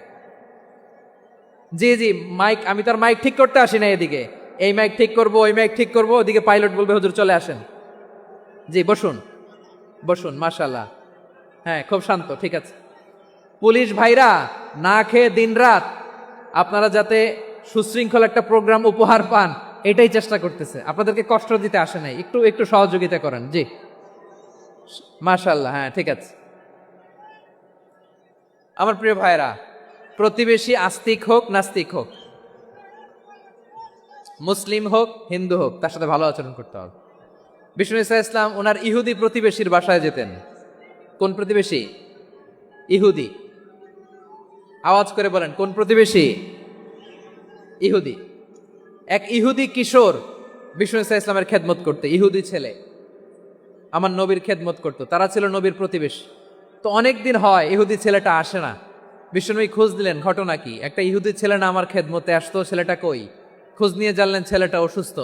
জি জি, মাইক, আমি তার মাইক ঠিক করতে আসি না এদিকে, এই মাইক ঠিক করব, ওই মাইক ঠিক করব, ওদিকে পাইলট বলবে হুজুর চলে আসেন। জি বসুন, বসুন, মাশাআল্লাহ। হ্যাঁ খুব শান্ত, ঠিক আছে। পুলিশ ভাইরা না খেয়ে দিনরাত আপনারা যাতে সুশৃঙ্খল একটা প্রোগ্রাম উপহার পান এটাই চেষ্টা করতেছে, আপনাদেরকে কষ্ট দিতে আসে নাই, একটু একটু সহযোগিতা করেন। জি মাশাআল্লাহ, হ্যাঁ ঠিক আছে। আমার প্রিয় ভাইরা, প্রতিবেশী আস্তিক হোক নাস্তিক হোক, মুসলিম হোক হিন্দু হোক, তার সাথে ভালো আচরণ করতে হবে। বিষ্ণু ঈসা ইসলাম ওনার ইহুদি প্রতিবেশীর বাসায় যেতেন। কোন প্রতিবেশী? ইহুদি। আওয়াজ করে বলেন, কোন প্রতিবেশী? ইহুদি। এক ইহুদি কিশোর বিষ্ণু ঈসা ইসলামের খেদমত করতে, ইহুদি ছেলে আমার নবীর খেদমত করতো, তারা ছিল নবীর প্রতিবেশী। তো অনেক দিন হয় ইহুদি ছেলেটা আসে না। বিষ্ণুনবী খোঁজ দিলেন, ঘটনা কি? একটা ইহুদি ছেলে না আমার খেদমতে আসতো, ছেলেটা কই? খোঁজ নিয়ে জানলেন ছেলেটা অসুস্থ।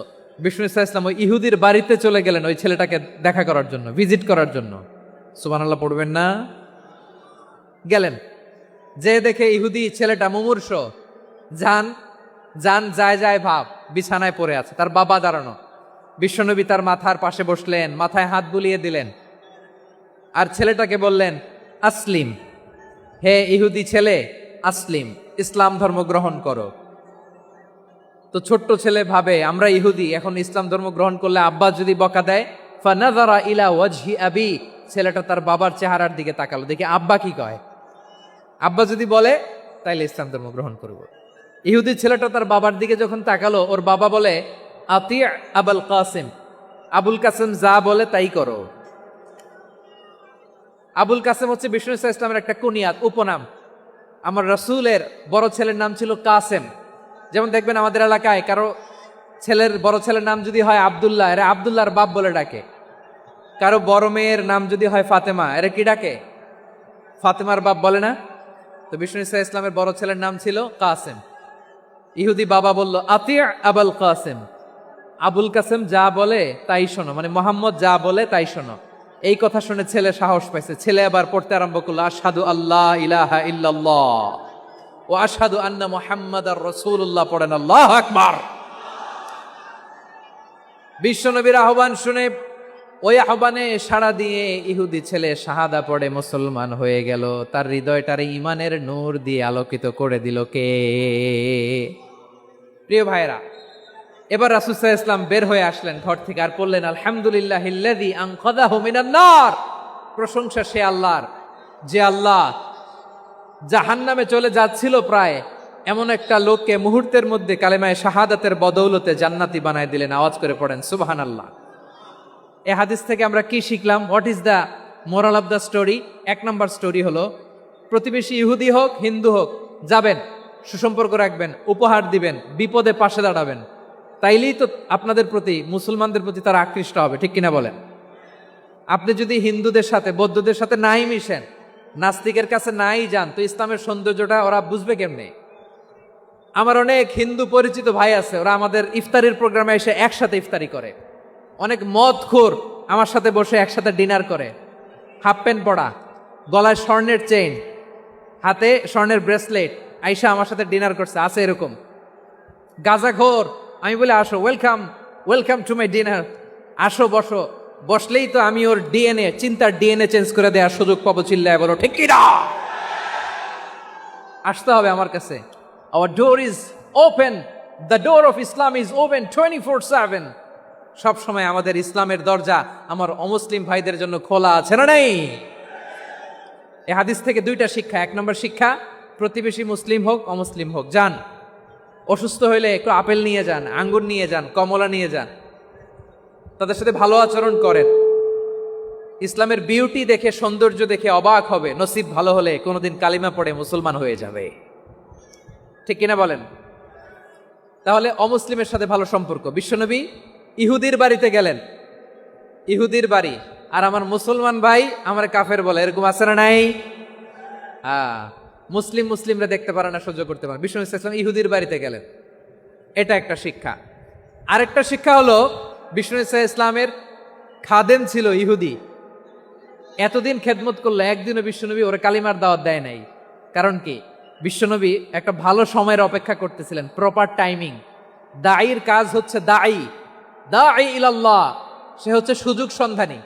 বিষ্ণু ঈসা ইসলাম ওই ইহুদির বাড়িতে চলে গেলেন ওই ছেলেটাকে দেখা করার জন্য, ভিজিট করার জন্য। সুবহানাল্লাহ পড়বেন না? গেলেন, যে দেখে ইহুদি ছেলেটা মুমূর্ষ, যান যান যায় যায় ভাব, বিছানায় পড়ে আছে, তার বাবা দাঁড়ানো। বিশ্বনবী তার মাথার পাশে বসলেন, মাথায় হাত বুলিয়ে দিলেন, আর ছেলেটাকে বললেন আসলিম, হে ইহুদি ছেলে আসলিম, ইসলাম ধর্ম গ্রহণ করো। তো ছোট্ট ছেলে ভাবে আমরা ইহুদি, এখন ইসলাম ধর্ম গ্রহণ করলে আব্বা যদি বকা দেয়। ফানাযারা ইলা ওয়াজহি আবি, ছেলেটা তার বাবার চেহারার দিকে তাকালো, দেখি আব্বা কি কয়। আব্বা যদি বলে তাইলে ইসলাম ধর্ম গ্রহণ করব। ইহুদি ছেলেটা তার বাবার দিকে যখন তাকালো, ওর বাবা বলে আতি আবুল কাসিম, আবুল কাসিম যা বলে তাই করো। আবুল কাসেম হচ্ছে বিষ্ণু ঈসা ইসলামের একটা কুনিয়াত, উপনাম। আমার রাসূলের বড় ছেলের নাম ছিল কাসেম। যেমন দেখবেন আমাদের এলাকায় কারো ছেলের বড় ছেলের নাম যদি হয় আব্দুল্লাহ, এরা আব্দুল্লাহর বাপ বলে ডাকে। কারো বড় মেয়ের নাম যদি হয় ফাতেমা, এরা কি ডাকে? ফাতেমার বাপ বলে না? তো বিষ্ণু ঈসা ইসলামের বড় ছেলের নাম ছিল কাসেম। ইহুদি বাবা বলল আতি আবুল কাসেম, আবুল কাসেম যা বলে তাই শোনো, মানে মোহাম্মদ যা বলে তাই শোনো। এই কথা শুনে ছেলে সাহস পাইছে, ছেলে আবার পড়তে আরম্ভ করলো আশহাদু আল্লাহ ইলাহা ইল্লাল্লাহ ওয়া আশহাদু আন্না মুহাম্মাদার রাসূলুল্লাহ, পড়েন আল্লাহু আকবার। বিশ্বনবীর আহ্বান শুনে ওই আহ্বানে সাড়া দিয়ে ইহুদি ছেলে শাহাদা পড়ে মুসলমান হয়ে গেল। তার হৃদয়টারে ইমানের নূর দিয়ে আলোকিত করে দিল কে? প্রিয় ভাইরা, এবার রাসূল সাল্লাল্লাহু আলাইহি ওয়াসাল্লাম বের হয়ে আসলেন ঘর থেকে, আর বললেন আলহামদুলিল্লাহিল্লাযী আনকাযাহু মিনান নার। প্রশংসা সে আল্লাহর, যে আল্লাহ জাহান্নামে চলে যাচ্ছিল প্রায় এমন একটা লোককে মুহূর্তের মধ্যে কালেমায়ে শাহাদাতের বদৌলতে জান্নাতি বানায় দিলেন। আওয়াজ করে পড়েন সুবহানাল্লাহ। এই হাদিস থেকে আমরা কি শিখলাম? What is the moral of the story? এক নম্বর স্টোরি হলো, প্রতিবেশী ইহুদি হোক হিন্দু হোক, যাবেন, সুসম্পর্ক রাখবেন, উপহার দিবেন, বিপদে পাশে দাঁড়াবেন, তাইলেই তো আপনাদের প্রতি, মুসলমানদের প্রতি তারা আকৃষ্ট হবে, ঠিক কিনা বলেন? আপনি যদি হিন্দুদের সাথে বৌদ্ধদের সাথে নাই মিশেন, নাস্তিকের কাছে নাই যান, তো ইসলামের সৌন্দর্যটা ওরা বুঝবে কেমনে? আমার অনেক হিন্দু পরিচিত ভাই আছে, ওরা আমাদের ইফতারির প্রোগ্রামে এসে একসাথে ইফতারি করে। অনেক মদখোর আমার সাথে বসে একসাথে ডিনার করে, হাফ প্যান্ট পরা, গলায় স্বর্ণের চেইন, হাতে স্বর্ণের ব্রেসলেট, আইসা আমার সাথে ডিনার করছে, আছে এরকম। গাঁজাখোর, আমি বলি আসো, welcome welcome to my dinner, আসো বসো, বসলেই তো আমি ওর ডিএনএ, চিন্তার ডিএনএ চেঞ্জ করে দেওয়ার সুযোগ পাবো। চিল্লায় বলো ঠিক কিনা? আসতে হবে আমার কাছে। Hour door is open, the door of Islam is open 24/7। সব সময় আমাদের ইসলামের দরজা আমার অমুসলিম ভাইদের জন্য খোলা আছে না নাই? এই হাদিস থেকে দুইটা শিক্ষা। এক নম্বর শিক্ষা, প্রতিবেশী মুসলিম হোক অমুসলিম হোক, যান, অসুস্থ হইলে একটু আপেল নিয়ে যান, আঙ্গুর নিয়ে যান, কমলা নিয়ে যান, তাদের সাথে ভালো আচরণ করেন। ইসলামের বিউটি দেখে, সৌন্দর্য দেখে অবাক হবে, নসিব ভালো হলে কোনোদিন কালিমা পড়ে মুসলমান হয়ে যাবে, ঠিক কিনা বলেন? তাহলে অমুসলিমের সাথে ভালো সম্পর্ক। বিশ্বনবী ইহুদির বাড়িতে গেলেন, ইহুদির বাড়ি, আর আমার মুসলমান ভাই আমার কাফের বলে, এরকম আছে না নাই? মুসলিমরা দেখতে পারে না, সহ্য করতে পারে। বিষ্ণু ইসলাম ইহুদির বাড়িতে গেলেন, এটা একটা শিক্ষা। আরেকটা শিক্ষা হলো, বিষ্ণু ইসলামের খাদেম ছিল ইহুদি, এতদিন খেদমত করলো, একদিনও বিশ্বনবী ওরা কালিমার দাওয়াত দেয় নাই। কারণ কি? বিশ্বনবী একটা ভালো সময়ের অপেক্ষা করতেছিলেন, প্রপার টাইমিং। দাঈর কাজ হচ্ছে দাঈ ইলাল্লাহ, সে হচ্ছে সুযোগ সন্ধানী।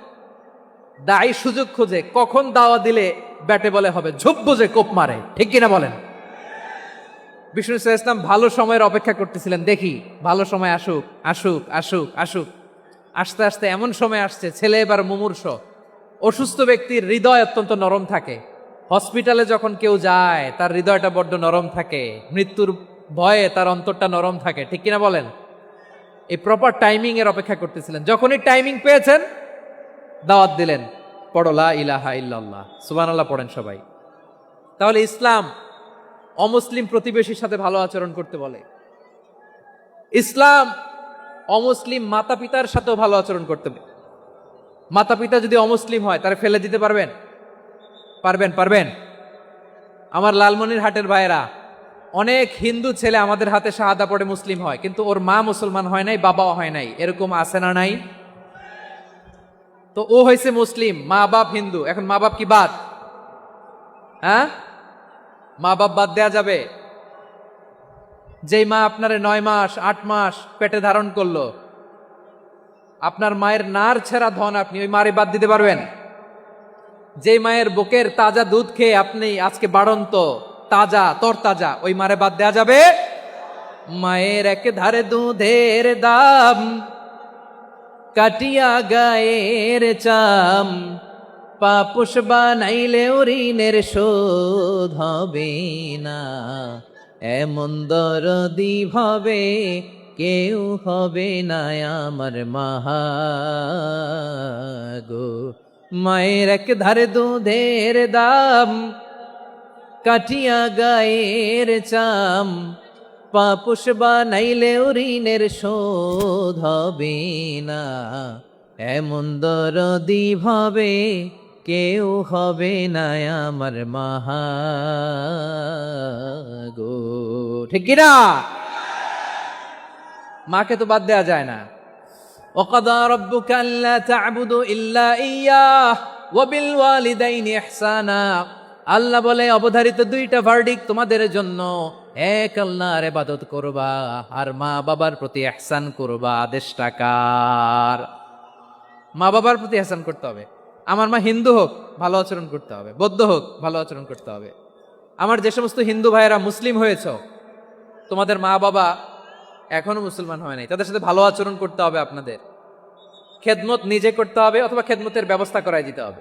দাঈ সুযোগ খোঁজে, কখন দাওয়া দিলে ব্যাটে বলে হবে, ঝুব্বু যে কোপ মারে, ঠিক কিনা বলেন? বিষ্ণু ইসলাম ভালো সময়ের অপেক্ষা করতেছিলেন, দেখি ভালো সময় আসুক আসুক আসুক আসুক। আস্তে আস্তে এমন সময় আসছে, ছেলে এবার মুমূর্ষ। অসুস্থ ব্যক্তির হৃদয় অত্যন্ত নরম থাকে। হসপিটালে যখন কেউ যায় তার হৃদয়টা বড্ড নরম থাকে, মৃত্যুর ভয়ে তার অন্তরটা নরম থাকে, ঠিক কিনা বলেন? এই প্রপার টাইমিং এর অপেক্ষা করতেছিলেন। যখনই টাইমিং পেয়েছেন, দাওয়াত দিলেন, পড়ো লা ইলাহা ইল্লাল্লাহ, সুবহানাল্লাহ পড়েন সবাই। তাহলে ইসলাম অমুসলিম প্রতিবেশীর সাথে ভালো আচরণ করতে বলে। ইসলাম অমুসলিম মাতা পিতার সাথেও ভালো আচরণ করতে বলে। মাতা পিতা যদি অমুসলিম হয় তারা ফেলে দিতে পারবেন? পারবেন? পারবেন? আমার লালমনির হাটের ভাইয়েরা, অনেক হিন্দু ছেলে আমাদের হাতে শাহাদা পড়ে মুসলিম হয়, কিন্তু ওর মা মুসলমান হয় নাই, বাবাও হয় নাই, এরকম আছে না নাই? তো ও হয়েছে মুসলিম, মা বাপ হিন্দু, এখন মা বাপ কি বাদ? হ্যাঁ, মা বাপ বাদ দেয়া যাবে? যেই মা আপনারে 9 মাস 8 মাস পেটে ধারণ করলো, আপনার মায়ের নার ছেঁড়া ধন, আপনি ওই মারে বাদ দিতে পারবেন? যেই মায়ের বুকের তাজা দুধ খেয়ে আপনি আজকে বাড়ন্ত তাজা তরতাজা, ওই মারে বাদ দেয়া যাবে? মায়ের এক ধারে দুধের দাম, কাটিয়া গায়ের চাম, পাপুষ বানাইলেও ঋণের শোধ হবে না, এমন দরদি ভাবে কেউ হবে না আমার মাগো। মায়ের এক ধারে দুধের দাম, কাটিয়া গায়ের চাম, পাপুষ বানাইলেও ঋণের শোধ হবে না, এমন দরদি ভাবে কেউ হবে না আমার মাগো, ঠিক কিনা? মাকে তো বাদ দেয়া যায় না। ওয়াকাদা রাব্বুকা আল্লা তা'বুদু ইল্লা ইয়্যাহ ওয়া বিল ওয়ালিদাইনি ইহসানা। আল্লাহ বলে অবধারিত 2টা ভার্ডিক্ট তোমাদের জন্য, এক আল্লাহর ইবাদত করবা আর মা বাবার প্রতি ইহসান করবা। আদেশটা কার? মা বাবার প্রতি ইহসান করতে হবে। আমার মা হিন্দু হোক, ভালো আচরণ করতে হবে, বৌদ্ধ হোক, ভালো আচরণ করতে হবে। আমার যে সমস্ত হিন্দু ভাইয়েরা মুসলিম হয়েছ, তোমাদের মা বাবা এখনো মুসলমান হয় নাই, তাদের সাথে ভালো আচরণ করতে হবে। আপনাদের খেদমত নিজে করতে হবে অথবা খেদমতের ব্যবস্থা করাই দিতে হবে।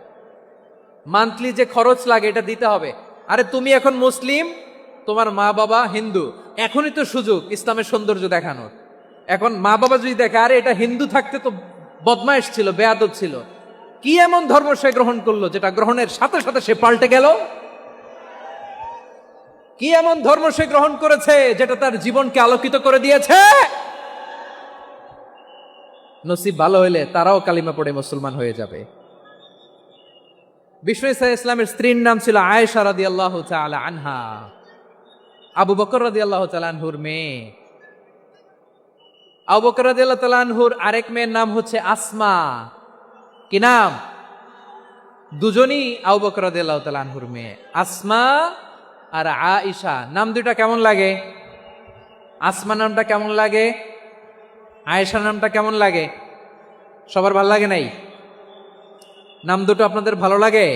মান্থলি যে খরচ লাগে এটা দিতে হবে। আরে তুমি এখন মুসলিম, তোমার মা বাবা হিন্দু, এখনই তো সুযোগ ইসলামের সৌন্দর্য দেখানোর। এখন মা বাবা যদি দেখে আরে এটা হিন্দু থাকতে তো বদমাইশ ছিল, বেয়াদব ছিল, কি এমন ধর্ম সে গ্রহণ করলো যেটা গ্রহণের সাথে সাথে সে পাল্টে গেল? কি এমন ধর্ম সে গ্রহণ করেছে যেটা তার জীবনকে আলোকিত করে দিয়েছে? নসিব ভালো হইলে তারাও কালিমা পড়ে মুসলমান হয়ে যাবে। বিষ্ণু ইসলামের স্ত্রীর নাম ছিল আয়েশা রাদিয়াল্লাহু তাআলা আনহা, আবু বকর রাদিয়াল্লাহু তাআলা আনহুর মেয়ে। আবু বকর রাদিয়াল্লাহু তাআলা আনহুর আরেক মেয়ের নাম হচ্ছে আসমা। কি নাম? দুজনই আবু বকর রাদিয়াল্লাহু তাআলা আনহুর মেয়ে, আসমা আর আয়েশা। নাম দুইটা কেমন লাগে? আসমা নামটা কেমন লাগে? আয়েশা নামটা কেমন লাগে? সবার ভালো লাগে নাই? নাম দুটো আপনাদের ভালো লাগে?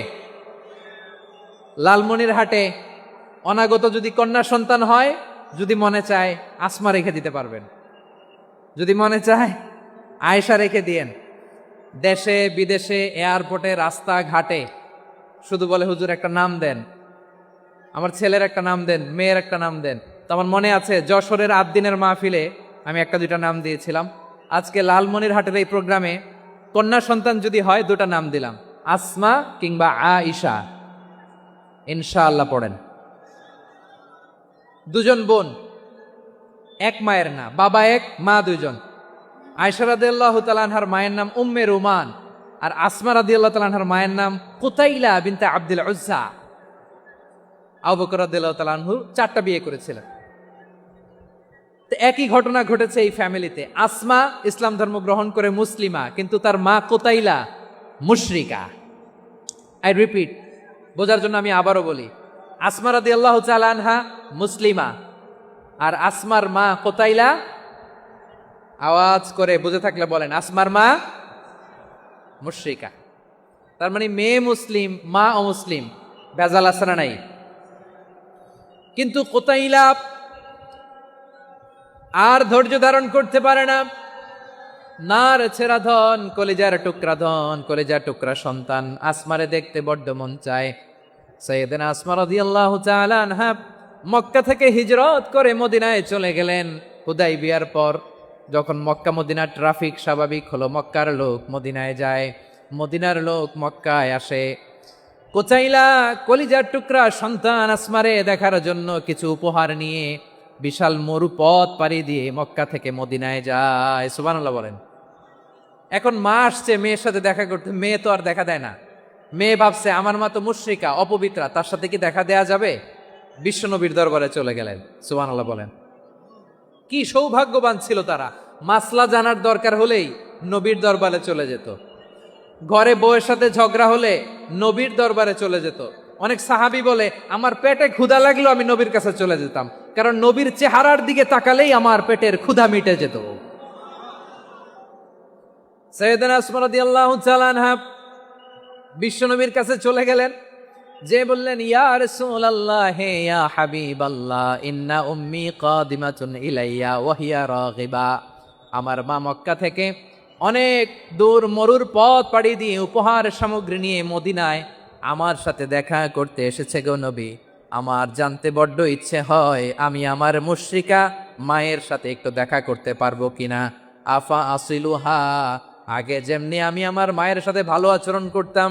লালমনির হাটে অনাগত যদি কন্যা সন্তান হয়, যদি মনে চায় আসমা রেখে দিতে পারবেন, যদি মনে চায় আয়েশা রেখে দিয়েন। দেশে বিদেশে এয়ারপোর্টে রাস্তাঘাটে শুধু বলে হুজুর একটা নাম দেন, আমার ছেলের একটা নাম দেন, মেয়ের একটা নাম দেন। তো আমার মনে আছে যশোরের 8 দিনের মাহফিলে আমি একটা দুইটা নাম দিয়েছিলাম। আজকে লালমনির হাটের এই প্রোগ্রামে কন্যা সন্তান যদি হয় 2টা নাম দিলাম, আসমা কিংবা আয়েশা। ইনশাআল্লাহ পড়েন। দুজন বোন, এক মায়ের না, বাবা এক মা দুইজন। আয়েশা রাদিয়াল্লাহু তাআলা আনহার মায়ের নাম উম্মে রুমান, আর আসমা রাদিয়াল্লাহু তাআলা আনহার মায়ের নাম কুতাইলা বিনতে আব্দুল উজ্জা। আবু বকর রাদিয়াল্লাহু তাআলা আনহু 4টা বিয়ে করেছিলেন। তো একই ঘটনা ঘটেছে এই ফ্যামিলিতে। আসমা ইসলাম ধর্ম গ্রহণ করে মুসলিমা, কিন্তু তার মা কোতাইলা মুশরিকা। আই রিপিট, বোঝার জন্য আমি আবারও বলি, আসমা রাদিয়াল্লাহু তাআলা আনহা মুসলিমা, আর আসমার মা কোতাইলা, আওয়াজ করে বুঝে থাকলে বলেন, আসমার মা মুশরিকা। তার মানে মেয়ে মুসলিম, মা অমুসলিম। ভেজাল আছে না নাই? কিন্তু কুতাইলা আর ধৈর্য ধারণ করতে পারে না। নার ছেড়া ধন, কলিজার টুকরা ধন, কলিজার টুকরা সন্তান আসমারে দেখতে বড্ড মন চায়। সাইয়েদনা আসমা রাদিয়াল্লাহু তাআলা আনহা মক্কা থেকে হিজরত করে মদিনায় চলে গেলেন। হুদাইবিয়ার পর যখন মক্কা মদিনার ট্রাফিক স্বাভাবিক হলো, মক্কার লোক মদিনায় যায়, মদিনার লোক মক্কায় আসে। কোচাইলা কলিজার টুকরা সন্তান আসমারে দেখার জন্য কিছু উপহার নিয়ে বিশাল মরু পথ পাড়ি দিয়ে মক্কা থেকে মদিনায় যায়। সুবহানাল্লাহ বলেন। এখন মা আসছে মেয়ের সাথে দেখা করতে, মেয়ে তো আর দেখা দেয় না। মেয়ে ভাবছে আমার মা তো মুশরিকা, অপবিত্রা, তার সাথে কি দেখা দেয়া যাবে? বিশ্বনবীর দরবারে চলে গেলেন। সুবহানাল্লাহ বলেন। কি সৌভাগ্যবান ছিল তারা, মাসলা জানার দরকার হলেই নবীর দরবারে চলে যেত। ঘরে বউয়ের সাথে ঝগড়া হলে নবীর দরবারে চলে যেত। অনেক সাহাবী বলে আমার পেটে ক্ষুধা লাগলো আমি নবীর কাছে চলে যেতাম, কারণ নবীর চেহারার দিকে তাকালেই আমার পেটের ক্ষুধা মিটে যেত। সাইয়েদনা আসমা রাদিয়াল্লাহু তাআলা আনহা বিশ্বনবীর কাছে চলে গেলেন, যে বললেন ইয়া রাসূলুল্লাহ, হে ইয়া হাবিবাল্লাহ, ইন্না উম্মি কাদিমাতুন ইলাইয়া ওয়া হিয়া রাগিবা। আমার মা মক্কা থেকে অনেক দূর মরুর পথ পাড়ি দিয়ে উপহার সামগ্রী নিয়ে মদিনায় আমার সাথে দেখা করতে এসেছে গো নবী। আমার জানতে বড্ড ইচ্ছে হয় আমি আমার মুশরিকা মায়ের সাথে একটু দেখা করতে পারবো কিনা। আফা আসিলুহা, আগে যেমনি আমি আমার মায়ের সাথে ভালো আচরণ করতাম,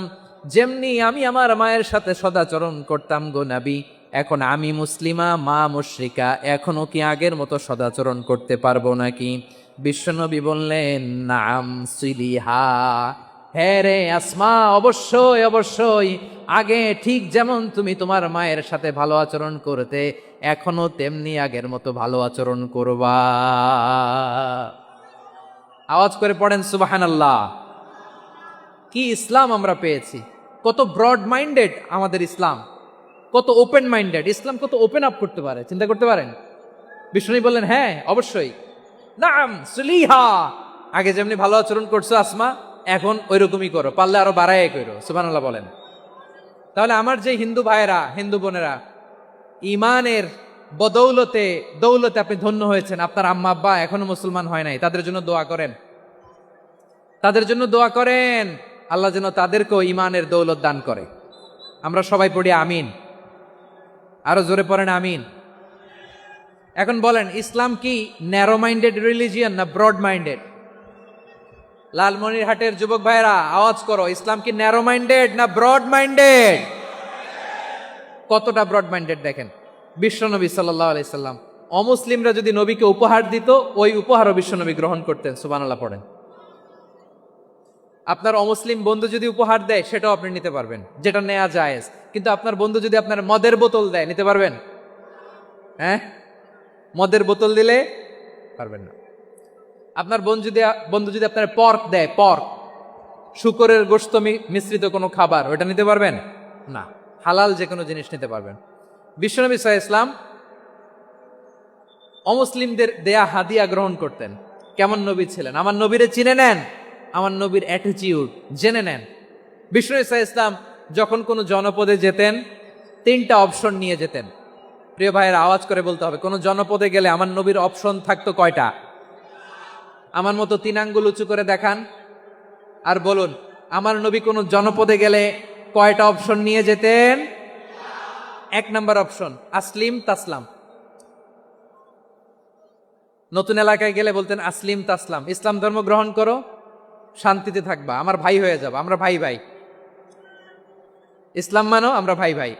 যেমনি আমি আমার মায়ের সাথে সদাচরণ করতাম গো নবী, এখন আমি মুসলিমা, মা মুশরিকা, এখনো কি আগের মতো সদাচরণ করতে পারবো নাকি? বিশ্বনবী বললেন নাম সিলিহা, হ্যাঁ রে আসমা, অবশ্যই অবশ্যই, আগে ঠিক যেমন তুমি তোমার মায়ের সাথে ভালো আচরণ করতে, এখনো তেমনি আগের মতো ভালো আচরণ করবা। আওয়াজ করে পড়েন সুবহানাল্লাহ। কি ইসলাম আমরা পেয়েছি! কত ব্রড মাইন্ডেড আমাদের ইসলাম, কত ওপেন মাইন্ডেড ইসলাম, কত ওপেন আপ করতে পারে, চিন্তা করতে পারেন। বিষ্ণু বললেন হ্যাঁ অবশ্যই, নাম সুলিহা, আগে যেমনি ভালো আচরণ করছো আসমা, এখন ওইরকমই করো, পারলে আরো বাড়ায় করো। সুবহানাল্লাহ বলেন। তাহলে আমার যে হিন্দু ভাইয়েরা, হিন্দু বোনেরা, ইমানের বদৌলতে দৌলতে আপনি ধন্য হয়েছেন, আপনার আম্মা আব্বা এখনো মুসলমান হয় নাই, তাদের জন্য দোয়া করেন, তাদের জন্য দোয়া করেন, আল্লাহ যেন তাদেরকেও ইমানের দৌলত দান করে। আমরা সবাই পড়ি আমিন, আরো জোরে পড়েন আমিন। এখন বলেন ইসলাম কি ন্যারো মাইন্ডেড রিলিজিয়ান না ব্রড মাইন্ডেড? লালমনিরহাটের যুবক ভাইরা আওয়াজ করো, ইসলাম কি ন্যারো মাইন্ডেড না ব্রড মাইন্ডেড? কতটা ব্রড মাইন্ডেড দেখেন। বিশ্বনবী সাল্লাল্লাহু আলাইহি সাল্লাম অমুসলিমরা যদি নবীকে উপহার দিত, ওই উপহারও বিশ্বনবী গ্রহণ করতেন। সুবহানাল্লাহ পড়েন। আপনার অমুসলিম বন্ধু যদি উপহার দেয় সেটাও আপনি নিতে পারবেন, যেটা নেওয়া জায়েজ। কিন্তু আপনার বন্ধু যদি আপনার মদের বোতল দেয়, নিতে পারবেন? হ্যাঁ, মদের বোতল দিলে পারবেন না। আপনার বন্ধু যদি আপনার পর্ক দেয়, পর্ক, শুকরের গোশত মিশ্রিত কোনো খাবার, ওটা নিতে পারবেন না। হালাল যে কোনো জিনিস নিতে পারবেন। বিশ্বনবী সাল্লাল্লাহু আলাইহি ওয়াসাল্লাম অমুসলিমদের দেয়া হাদিয়া গ্রহণ করতেন। কেমন নবী ছিলেন, আমার নবীরে চিনে নেন, আমার নবীর অ্যাটিটিউড জেনে নেন। বিশ্বনবী সাল্লাল্লাহু আলাইহি ওয়াসাল্লাম যখন কোনো জনপদে যেতেন, 3টা অপশন নিয়ে যেতেন। প্রিয় ভাইয়ের আওয়াজ করে বলতে হবে, কোন জনপদে গেলে আমার নবীর অপশন থাকতো কয়টা? আমার মতো 3 আঙ্গুল উঁচু করে দেখান আর বলুন, আমার নবী কোন জনপদে গেলে কয়টা অপশন নিয়ে যেতেন? 1 নাম্বার অপশন আসলিম তাসলাম। নতুন এলাকায় গেলে বলতেন আসলিম তাসলাম, ইসলাম ধর্ম গ্রহণ করো, শান্তিতে থাকবা, আমার ভাই হয়ে যাবা, আমরা ভাই ভাই, ইসলাম মানো, আমরা ভাই ভাই।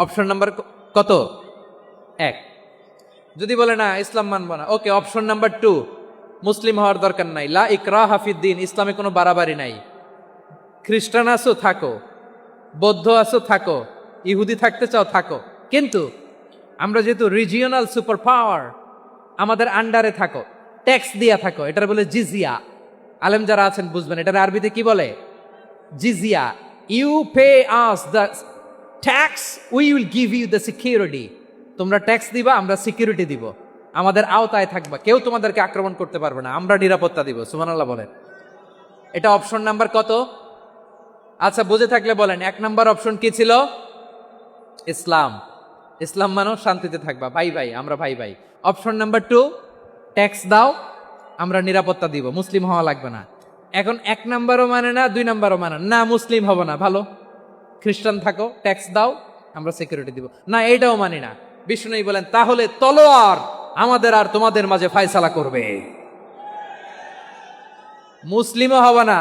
অপশন নাম্বার কত? 1। যদি বলে না ইসলাম মানবো না, ওকে, অপশন নাম্বার 2, মুসলিম হওয়ার দরকার নাই, লা ইকরাহা ফিদ্দিন, ইসলামে কোনো বাড়াবাড়ি নাই। খ্রিস্টান আছো থাকো, বৌদ্ধ আছো থাকো, ইহুদি থাকতে চাও থাকো, কিন্তু আমরা যেহেতু রিজিওনাল সুপার পাওয়ার, আমাদের আন্ডারে থাকো, ট্যাক্স দিয়া থাকো, এটার বলে জিজিয়া। আলেম যারা আছেন বুঝবেন, এটার আরবিতে কি বলে? জিজিয়া। You pay us the tax, we will give you the security. তোমরা ট্যাক্স দিবা, আমরা সিকিউরিটি দিব, আমাদের আওতায় থাকবা, কেউ তোমাদেরকে আক্রমণ করতে পারবে না, আমরা নিরাপত্তা দিব। সুবহানাল্লাহ বলেন। এটা অপশন নাম্বার কত? আচ্ছা বুঝে থাকলে বলেন 1 নাম্বার অপশন কি ছিল? ইসলাম। ইসলাম মানো শান্তিতে থাকবা, ভাই ভাই, আমরা ভাই ভাই। অপশন নাম্বার 2, ট্যাক্স দাও, আমরা নিরাপত্তা দিব, মুসলিম হওয়া লাগবে না। এখন 1 নাম্বারও মানে না, 2 নাম্বারও মানে না, মুসলিম হব না, ভালো খ্রিস্টান থাকো, ট্যাক্স দাও, আমরা সিকিউরিটি দিব না, এইটাও মানি না। বিষ্ণু বলেন তাহলে তলোয়ার আমাদের আর তোমাদের মাঝে ফায়সালা করবে। মুসলিমও হব না,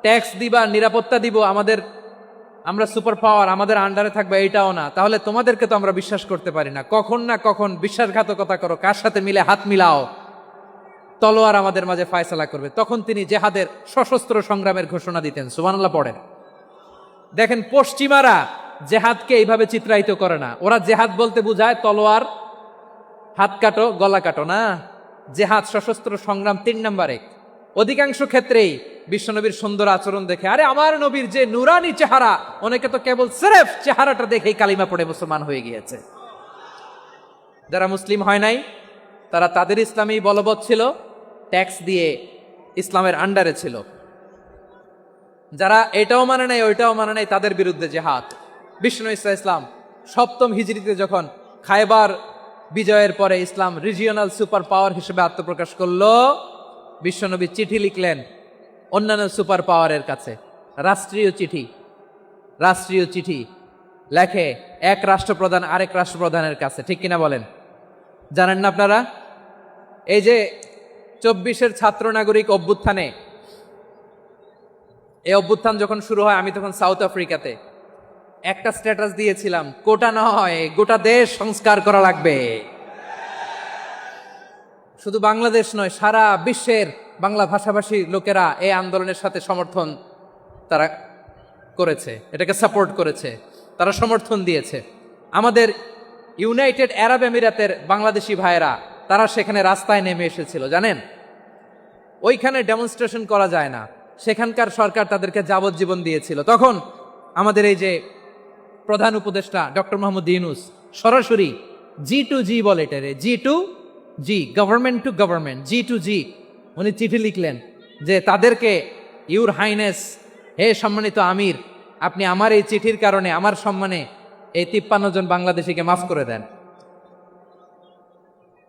ট্যাক্স দিবা, নিরাপত্তা দিব, আমরা সুপার পাওয়ার, আমাদের আন্ডারে থাকবে, এইটাও না। তাহলে তোমাদেরকে তো আমরা বিশ্বাস করতে পারি না, কখন না কখন বিশ্বাসঘাতকতা করো, কার সাথে মিলে হাত মিলাও, তলোয়ার আমাদের মাঝে ফায়সালা করবে। তখন তিনি জেহাদের সশস্ত্র সংগ্রামের ঘোষণা দিতেন। সুবহানাল্লাহ পড়েন। দেখেন পশ্চিমারা জেহাদকে এইভাবে চিত্রায়িত করে না। ওরা জেহাদ বলতে বুঝায় তলোয়ার, হাত কাটো, গলা কাটো না। জেহাদ সশস্ত্র সংগ্রাম 3 নম্বরে। অধিকাংশ ক্ষেত্রেই বিশ্বনবীর সুন্দর আচরণ দেখে, আরে আমার নবীর যে নুরানি চেহারা, অনেকে তো কেবল সিরেফ চেহারাটা দেখেই কালিমা পড়ে মুসলমান হয়ে গিয়েছে। যারা মুসলিম হয় নাই তারা তাদের ইসলামেই বলবৎ ছিল, ট্যাক্স দিয়ে ইসলামের আন্ডারে ছিল। যারা এটাও মানে নাই ওইটাও মানে নাই, তাদের বিরুদ্ধে জেহাদ। বিষ্ণু ইসলাম 7ম হিজরিতে যখন খায়বার বিজয়ের পরে ইসলাম রিজিওনাল সুপার পাওয়ার হিসেবে আত্মপ্রকাশ করলো, বিশ্বনবী চিঠি লিখলেন অন্যান্য সুপার পাওয়ারের কাছে, রাষ্ট্রীয় চিঠি লেখে এক রাষ্ট্রপ্রধান আরেক রাষ্ট্রপ্রধানের কাছে। ঠিক কিনা বলেন? জানেন না আপনারা? এই যে 24-এর ছাত্র নাগরিক অভ্যুত্থানে, এই অভ্যুত্থান যখন শুরু হয়, আমি তখন সাউথ আফ্রিকাতে একটা স্ট্যাটাস দিয়েছিলাম, কোটা নয় গোটা দেশ সংস্কার করা লাগবে। শুধু বাংলাদেশ নয়, সারা বিশ্বের বাংলা ভাষাভাষী লোকেরা এই আন্দোলনের সাথে সমর্থন তারা করেছে, এটাকে সাপোর্ট করেছে, তারা সমর্থন দিয়েছে। আমাদের ইউনাইটেড আরব আমিরাতের বাংলাদেশি ভাইয়েরা তারা সেখানে রাস্তায় নেমে এসেছিল, জানেন? ওইখানে ডেমনস্ট্রেশন করা যায় না, সেখানকার সরকার তাদেরকে যাবজ্জীবন দিয়েছিল। তখন আমাদের এই যে প্রধান উপদেষ্টা ডক্টর মোহাম্মদ ইউনূস সরাসরি G2G বলে, এটারে G2G, government to government, G2G, উনি চিঠি লিখলেন যে তাদেরকে, ইউর হাইনেস, হে সম্মানিত আমির, আপনি আমার এই চিঠির কারণে আমার সম্মানে এই 53 জন বাংলাদেশিকে মাফ করে দেন।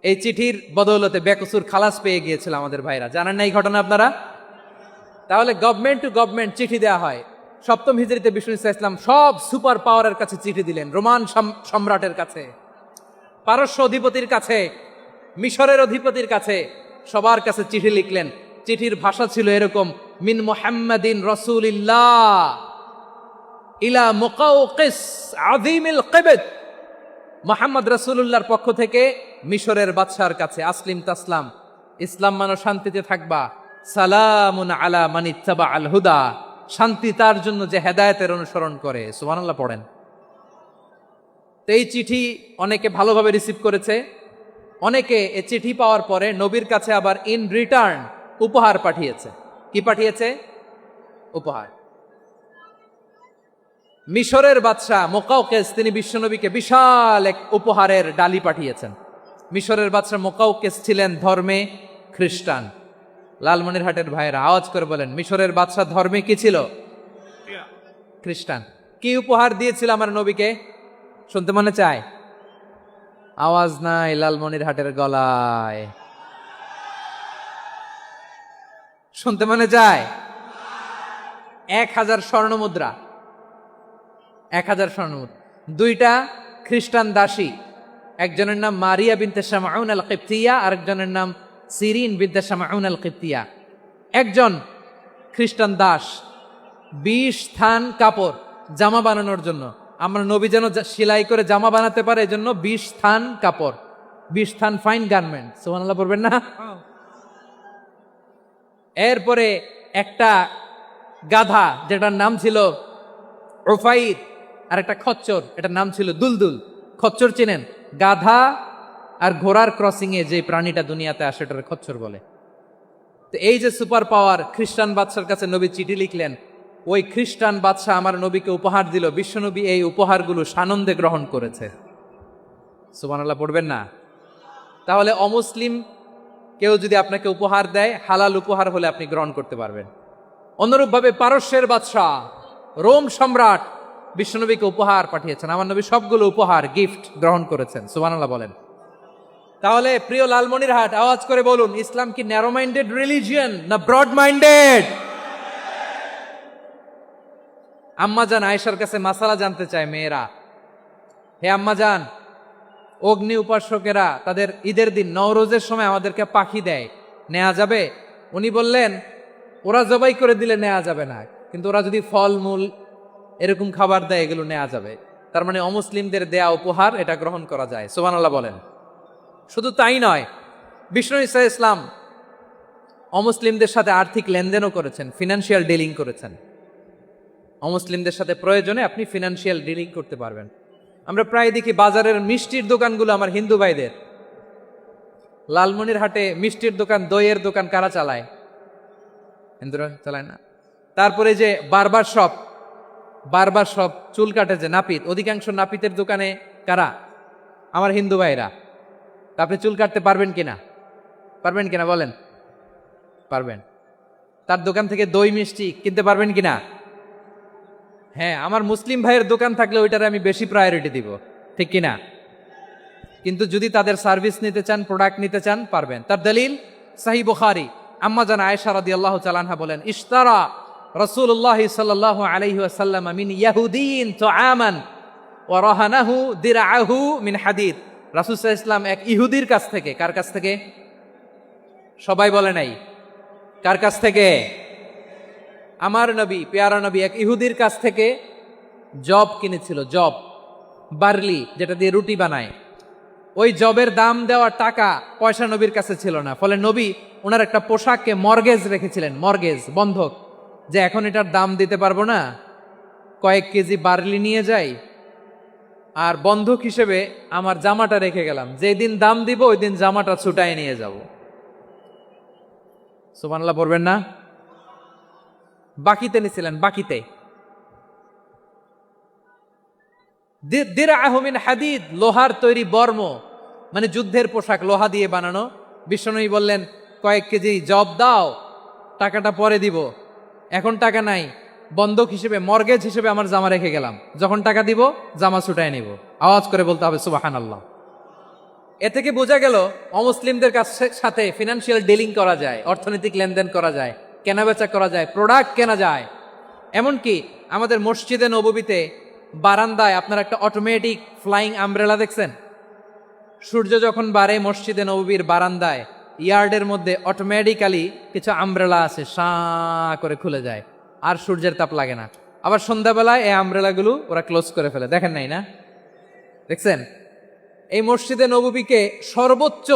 এই চিঠির বদৌলতে বেকসুর খালাস পেয়ে গিয়েছিল আমাদের ভাইরা। জানেন না এই ঘটনা আপনারা? তাহলে গভর্নমেন্ট টু গভর্নমেন্ট চিঠি দেওয়া হয়। 7ম হিজরিতে বিষ্ণু ইসলাম সব সুপার পাওয়ারের কাছে চিঠি দিলেন, রোমান সম্রাটের কাছে, পারস্য অধিপতির কাছে, মিশরের অধিপতির কাছে, সবার কাছে চিঠি লিখলেন। চিঠির ভাষা ছিল এরকম, মিন মুহাম্মাদিন রাসূলিল্লাহ ইলা মুকাওকিস আযীমিল কিবত, মুহাম্মদ রাসূলুল্লাহর পক্ষ থেকে মিশরের বাদশার কাছে, আসলিম তাসলাম, ইসলাম মানো শান্তিতে থাকবা, সালামুন আলা মান ইত্তাবা আল হুদা, শান্তি তার জন্য যে হেদায়েতের অনুসরণ করে। সুবহানাল্লাহ পড়েন। তো এই চিঠি অনেকে ভালোভাবে রিসিভ করেছে, অনেকে এই চিঠি পাওয়ার পরে নবীর কাছে আবার ইন রিটার্ন উপহার পাঠিয়েছে। কি পাঠিয়েছে? উপহার। মিশরের বাদশাহ মুকাওকিস তিনি বিশ্বনবীকে বিশাল এক উপহারের ডালি পাঠিয়েছেন। মিশরের বাদশাহ মুকাওকিস ছিলেন ধর্মে খ্রিস্টান। লালমনিরহাটের ভাইয়েরা আওয়াজ করে বলেন, মিশরের বাদশাহ ধর্মে কি ছিল? খ্রিস্টান। কি উপহার দিয়েছিল আমার নবীকে? শুনতে মনে চায়? আওয়াজ নাই লালমনিরহাটের গলায়, শুনতে মনে চায়? 1000 স্বর্ণ মুদ্রা, 1000 স্বর্ণ মুদ্রা। 2টা খ্রিস্টান দাসী, একজনের নাম মারিয়া বিনতে শামউন আল কিবতিয়া, আরেকজনের নাম সিরিন বিনতে শামউন আল কিবতিয়া। একজন খ্রিস্টান দাস 20 থান কাপড় জামা বানানোর জন্য, আমরা নবী যেন সেলাই করে জামা বানাতে পারে এজন্য 20 থান কাপড়, 20 থান ফাইন গার্মেন্ট। সুবহানাল্লাহ পড়বেন না? এরপরে একটা গাধা যেটার নাম ছিল উফাইর, আর একটা খচ্চর, এটার নাম ছিল দুলদুল। খচ্চর চেনেন? গাধা আর ঘোড়ার ক্রসিং এ যে প্রাণীটা দুনিয়াতে আসে এটার খচ্চর বলে। তো এই যে সুপার পাওয়ার খ্রিস্টান বাদশার কাছে নবী চিঠি লিখলেন, ওই খ্রিস্টান বাদশাহ আমার নবীকে উপহার দিল। বিশ্বনবী এই উপহারগুলো সানন্দে গ্রহণ করেছে। সুবহানাল্লাহ পড়বেন না? তাহলে অমুসলিম কেউ যদি আপনাকে উপহার দেয়, হালাল উপহার হলে আপনি গ্রহণ করতে পারবেন। অনুরূপভাবে পারস্যের বাদশাহ, রোম সম্রাট বিশ্বনবীকে উপহার পাঠিয়েছেন, আমার নবী সবগুলো উপহার গিফট গ্রহণ করেছেন। সুবহানাল্লাহ বলেন। তাহলে প্রিয় লালমনিরহাট, আওয়াজ করে বলুন, ইসলাম কি ন্যারো মাইন্ডেড রিলিজিয়ন না ব্রড মাইন্ডেড? আম্মাজান আয়েশার কাছে মাসালা জানতে চায় মেয়েরা, হে আম্মাজান, অগ্নি উপাসকেরা তাদের ঈদের দিন নওরোজের সময় আমাদেরকে পাখি দেয়, নেওয়া যাবে? উনি বললেন, ওরা জবাই করে দিলে নেওয়া যাবে না, কিন্তু ওরা যদি ফলমূল এরকম খাবার দেয় এগুলো নেওয়া যাবে। তার মানে অমুসলিমদের দেয়া উপহার এটা গ্রহণ করা যায়। সুবহানাল্লাহ বলেন। শুধু তাই নয়, বিষ্ণু ঈসা ইসলাম অমুসলিমদের সাথে আর্থিক লেনদেনও করেছেন, ফিনান্সিয়াল ডিলিং করেছেন। অমুসলিমদের সাথে প্রয়োজনে আপনি ফিনান্সিয়াল ডিলিং করতে পারবেন। আমরা প্রায় দেখি বাজারের মিষ্টির দোকানগুলো আমার হিন্দু ভাইদের। লালমনিরহাটে মিষ্টির দোকান, দইয়ের দোকান কারা চালায়? হিন্দুরা চালায় না। তারপরে যে বারবার শপ, চুল কাটে যে নাপিত, অধিকাংশ নাপিতের দোকানে কারা? আমার হিন্দু ভাইরা। আপনি চুল কাটতে পারবেন কিনা বলেন? পারবেন। তার দোকান থেকে দই মিষ্টি কিনতে পারবেন কিনা? হ্যাঁ, আমার মুসলিম ভাইয়ের দোকান থাকলে ওইটারে আমি বেশি প্রায়োরিটি দিব, ঠিক কিনা? কিন্তু যদি তাদের সার্ভিস নিতে চান, প্রোডাক্ট নিতে চান, পারবেন। তার দলিল সহিহ বুখারী, আম্মা জান আয়েশা রাদিয়াল্লাহু তাআলা আনহা বলেন, ইশতারা রাসূলুল্লাহ সাল্লাল্লাহু আলাইহি ওয়াসাল্লাম মিন ইয়াহুদিয়িন তুআমান ওয়া রাহানাহু দিরআহু মিন হাদিদ। রাসূল সাল্লাল্লাহু আলাইহি ওয়াসাল্লাম এক ইহুদির কাছ থেকে, কার কাছ থেকে? সবাই বলে নাই, কার কাছ থেকে? আমার নবী, পেয়ারা নবী এক ইহুদির কাছ থেকে জব কিনেছিল, জব, বার্লি, যেটা দিয়ে রুটি বানায়। ওই জবের দাম দেওয়ার টাকা পয়সা নবীর কাছে ছিল না, ফলে নবী ওনার একটা পোশাককে মর্গেজ রেখেছিলেন, মর্গেজ, বন্ধক, যে এখন এটার দাম দিতে পারবো না, কয়েক কেজি বার্লি নিয়ে যাই আর বন্ধক হিসেবে আমার জামাটা রেখে গেলাম, যেদিন দাম দিব ওই দিন জামাটা ছুটায় নিয়ে যাব। সুবহানাল্লাহ পড়বেন না? বাকিতে নিছিলেন, বাকিতে। দিরআহু মিন হাদিদ, লোহার তৈরি বর্ম, মানে যুদ্ধের পোশাক, লোহা দিয়ে বানানো। বিশ্বনবী বললেন, কয়েক কেজি জব দাও, টাকাটা পরে দিব, এখন টাকা নাই, বন্ধক হিসেবে, মর্গেজ হিসেবে আমার জামা রেখে গেলাম, যখন টাকা দিব জামা ছুটায় নিব। আওয়াজ করে বলতে হবে সুবহানাল্লাহ। এ থেকে বোঝা গেল অমুসলিমদের সাথে ফিনান্সিয়াল ডিলিং করা যায়, অর্থনৈতিক লেনদেন করা যায়, কেনাবেচা করা যায়, প্রোডাক্ট কেনা যায়। এমনকি আমাদের মসজিদে নববীতে বারান্দায় আপনার একটা অটোমেটিক ফ্লাইং আমব্রেলা দেখছেন? সূর্য যখন বাড়ে মসজিদে নববীর বারান্দায় ইয়ার্ডের মধ্যে অটোমেটিক্যালি কিছু আমব্রেলা আছে, সাঁ করে খুলে যায়, আর সূর্যের তাপ লাগে না। আবার সন্ধ্যাবেলায় এই আমব্রেলাগুলো ওরা ক্লোজ করে ফেলে, দেখেন নাই না? দেখছেন? এই মসজিদে নববীকে সর্বোচ্চ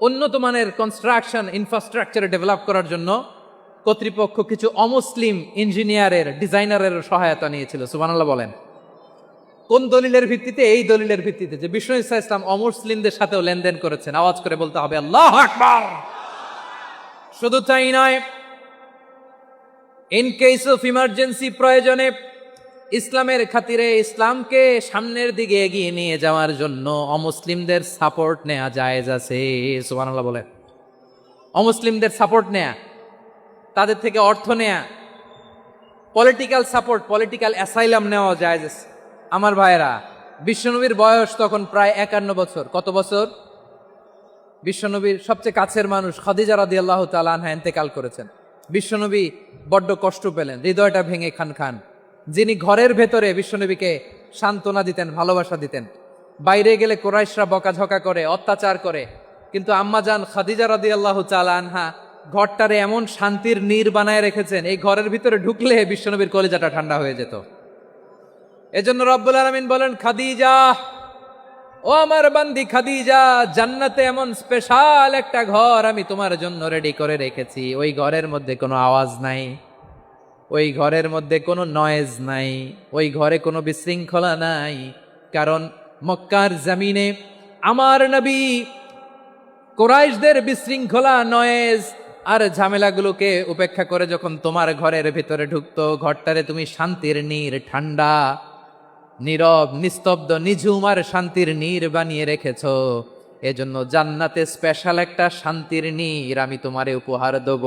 উন্নত মানের কনস্ট্রাকশন ইনফ্রাস্ট্রাকচারে ডেভেলপ করার জন্য কর্তৃপক্ষ কিছু অমুসলিম ইঞ্জিনিয়ারের, ডিজাইনারের সহায়তা নিয়েছিল। সুবহানাল্লাহ বলেন। কোন দলিলের ভিত্তিতে? এই দলিলের ভিত্তিতে যে বিষ্ণু ঈসা ইসলাম অমুসলিমদের সাথেও লেনদেন করেছেন। আওয়াজ করে বলতে হবে আল্লাহু আকবার। শুধু তাই নয়, ইন কেস অফ ইমার্জেন্সি, প্রয়োজনে ইসলামের খাতিরে, ইসলামকে সামনের দিকে এগিয়ে নিয়ে যাওয়ার জন্য অমুসলিমদের সাপোর্ট নেওয়া জায়েজ আছে। সুবহানাল্লাহ বলেন। অমুসলিমদের সাপোর্ট নেয়া, তাদের থেকে অর্থ নেয়া, পলিটিক্যাল সাপোর্ট, পলিটিক্যাল অ্যাসাইলাম নেওয়া জায়েজ আছে। আমার ভাইয়েরা, বিশ্বনবীর বয়স তখন প্রায় 51 বছর। কত বছর? বিশ্বনবীর সবচেয়ে কাছের মানুষ খাদিজা রাদিয়াল্লাহু তাআলা আনহা ইন্তেকাল করেছেন। বিশ্বনবী বড্ড কষ্ট পেলেন, হৃদয়টা ভেঙে খান খান। যিনি ঘরের ভেতরে বিশ্বনবীকে সান্ত্বনা দিতেন, ভালোবাসা দিতেন, বাইরে গেলে কুরাইশরা বকাঝকা করে, অত্যাচার করে, কিন্তু আম্মাজান খাদিজা রাদিয়াল্লাহু তাআলা আনহা ঘরটারে এমন শান্তির নীড় বানায় রেখেছেন, এই ঘরের ভিতরে ঢুকলে বিশ্বনবীর কলিজাটা ঠান্ডা হয়ে যেত। এজন্য রব্বুল আলামিন বলেন, খাদিজা, ও আমার বান্দি খাদিজা, জান্নাতে এমন স্পেশাল একটা ঘর আমি তোমার জন্য রেডি করে রেখেছি। ওই ঘরের মধ্যে কোনো আওয়াজ নাই, ওই ঘরের মধ্যে কোনো নয়েজ নাই, ওই ঘরে কোনো বিশৃঙ্খলা নাই। কারণ মক্কার জমিনে আমার নবী কুরাইশদের বিশৃঙ্খলা, নয়েজ আর ঝামেলাগুলোকে উপেক্ষা করে যখন তোমার ঘরের ভিতরে ঢুকতো, ঘরটারে তুমি শান্তির নীড়, ঠান্ডা, নীরব, নিস্তব্ধ, নিঝুম আর শান্তির নীড় বানিয়ে রেখেছো। এজন্য জান্নাতে স্পেশাল একটা শান্তির নীড় আমি তোমারে উপহার দেব।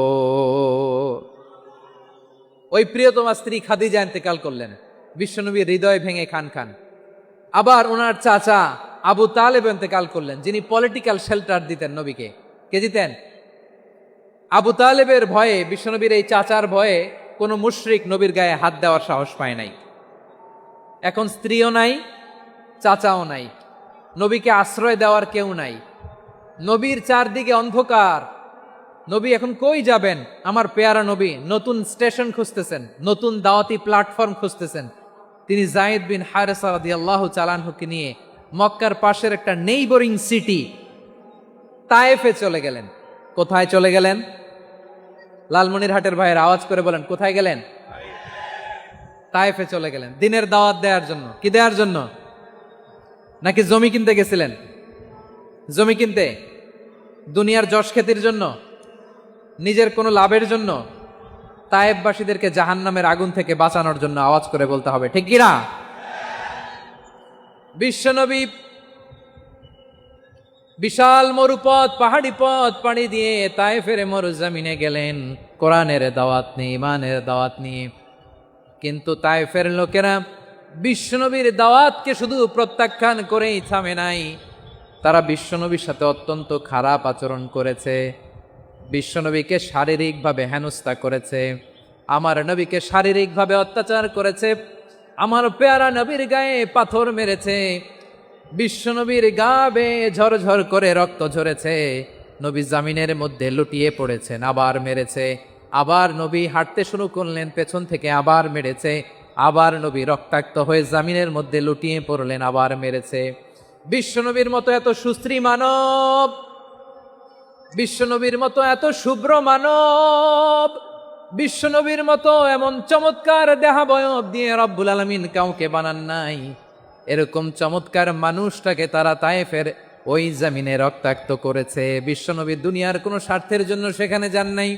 ওই প্রিয়তমা স্ত্রী খাদিজা ইন্তেকাল করলেন। বিশ্বনবীর হৃদয় ভেঙে খান খান। আবার ওনার চাচা আবু তালেব ইন্তেকাল করলেন, যিনি পলিটিক্যাল শেল্টার দিতেন নবীকে। কে দিতেন? আবু তালেবের ভয়ে, বিশ্বনবীর এই চাচার ভয়ে কোনো মুশরিক নবীর গায়ে হাত দেওয়ার সাহস পায় নাই। এখন স্ত্রীও নাই, চাচাও নাই, নবীকে আশ্রয় দেওয়ার কেউ নাই, নবীর চারদিকে অন্ধকার। নবী এখন কই যাবেন? আমার পেয়ারা নবী নতুন স্টেশন খুঁজতেছেন, নতুন দাওয়াতি প্ল্যাটফর্ম খুঁজতেছেন। তিনি যায়েদ বিন হারেসা রাদিয়াল্লাহু তাআলা আনহুকে নিয়ে মক্কার পাশের একটা নেইবরিং সিটি তায়েফে চলে গেলেন। কোথায় চলে গেলেন? লালমনিরহাটের ভাইয়ের আওয়াজ করে বলেন, কোথায় গেলেন? তায়েফে চলে গেলেন দিনের দাওয়াত দেওয়ার জন্য। কি দেওয়ার জন্য? নাকি জমি কিনতে গেছিলেন? জমি কিনতে, দুনিয়ার যশ খ্যাতির জন্য, নিজের কোনো লাভের জন্য? তায়েফবাসীদেরকে জাহান্নামের আগুন থেকে বাঁচানোর জন্য। আওয়াজ করে বলতে হবে, ঠিক কি না? বিশ্বনবী বিশাল মরুপথ, পাহাড়ি পথ পাড়ি দিয়ে তায়েফের মরুজমিনে গেলেন কোরআনের দাওয়াত নিয়ে, ইমানের দাওয়াত নিয়ে। কিন্তু তায়েফের লোকেরা বিশ্বনবীর দাওয়াতকে শুধু প্রত্যাখ্যান করেই থামে নাই, তারা বিশ্বনবীর সাথে অত্যন্ত খারাপ আচরণ করেছে। বিশ্বনবীকে শারীরিকভাবে হেনস্থা করেছে, আমার নবীকে শারীরিকভাবে অত্যাচার করেছে, আমার পেয়ারা নবীর গায়ে পাথর মেরেছে, বিশ্বনবীর গা বেয়ে ঝরঝর করে রক্ত ঝরেছে, নবী জামিনের মধ্যে লুটিয়ে পড়েছেন, আবার মেরেছে, আবার নবী হাঁটতে শুরু করলেন, পেছন থেকে আবার মেরেছে, আবার নবী রক্তাক্ত হয়ে জামিনের মধ্যে লুটিয়ে পড়লেন, আবার মেরেছে। বিশ্বনবীর মতো এত সুশ্রী মানব, বিশ্বনবীর মতো এত শুভ্র মানব, বিশ্বনবীর মতো এমন চমৎকার দেহাবয়ব দিয়ে রব্বুল আলামিন কাউকে বানান নাই। এরকম চমৎকার মানুষটাকে তারা তায়েফের ওই জমিনে রক্তাক্ত করেছে। বিশ্বনবী দুনিয়ার কোনো স্বার্থের জন্য সেখানে যান নাই,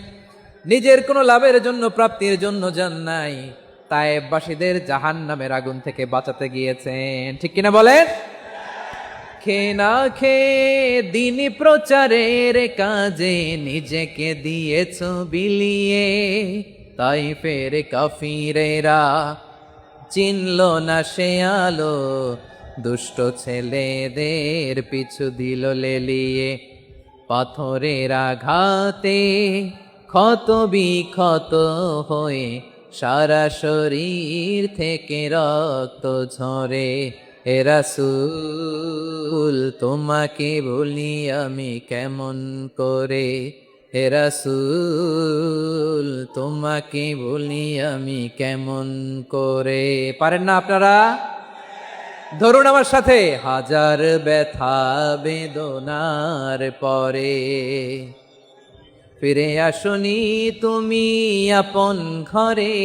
নিজের কোনো লাভের জন্য, প্রাপ্তির জন্য যান নাই, তায়েফবাসীদের জাহান্নামের আগুন থেকে বাঁচাতে গিয়েছেন। ঠিক কিনা বলেন? খে না খে দিন প্রচারের কাজে নিজেকে দিয়েছ বিলিয়ে, তায়েফের কাফিরেরা চিনল না সে আলো, দুষ্ট ছেলেদের পিছু দিল লেলিয়ে, পাথরের আঘাতে ক্ষত বিক্ষত হয়ে সারা শরীর থেকে রক্ত ঝরে। হে রাসূল তোমাকে বলি আমি কেমন করে, হে রাসূল তোমাকে বলি আমি কেমন করে। পারেন না আপনারা? ধরুন আমার সাথে, হাজার ব্যথা বেদনার পরে ফিরে আসনি তুমি আপন ঘরে,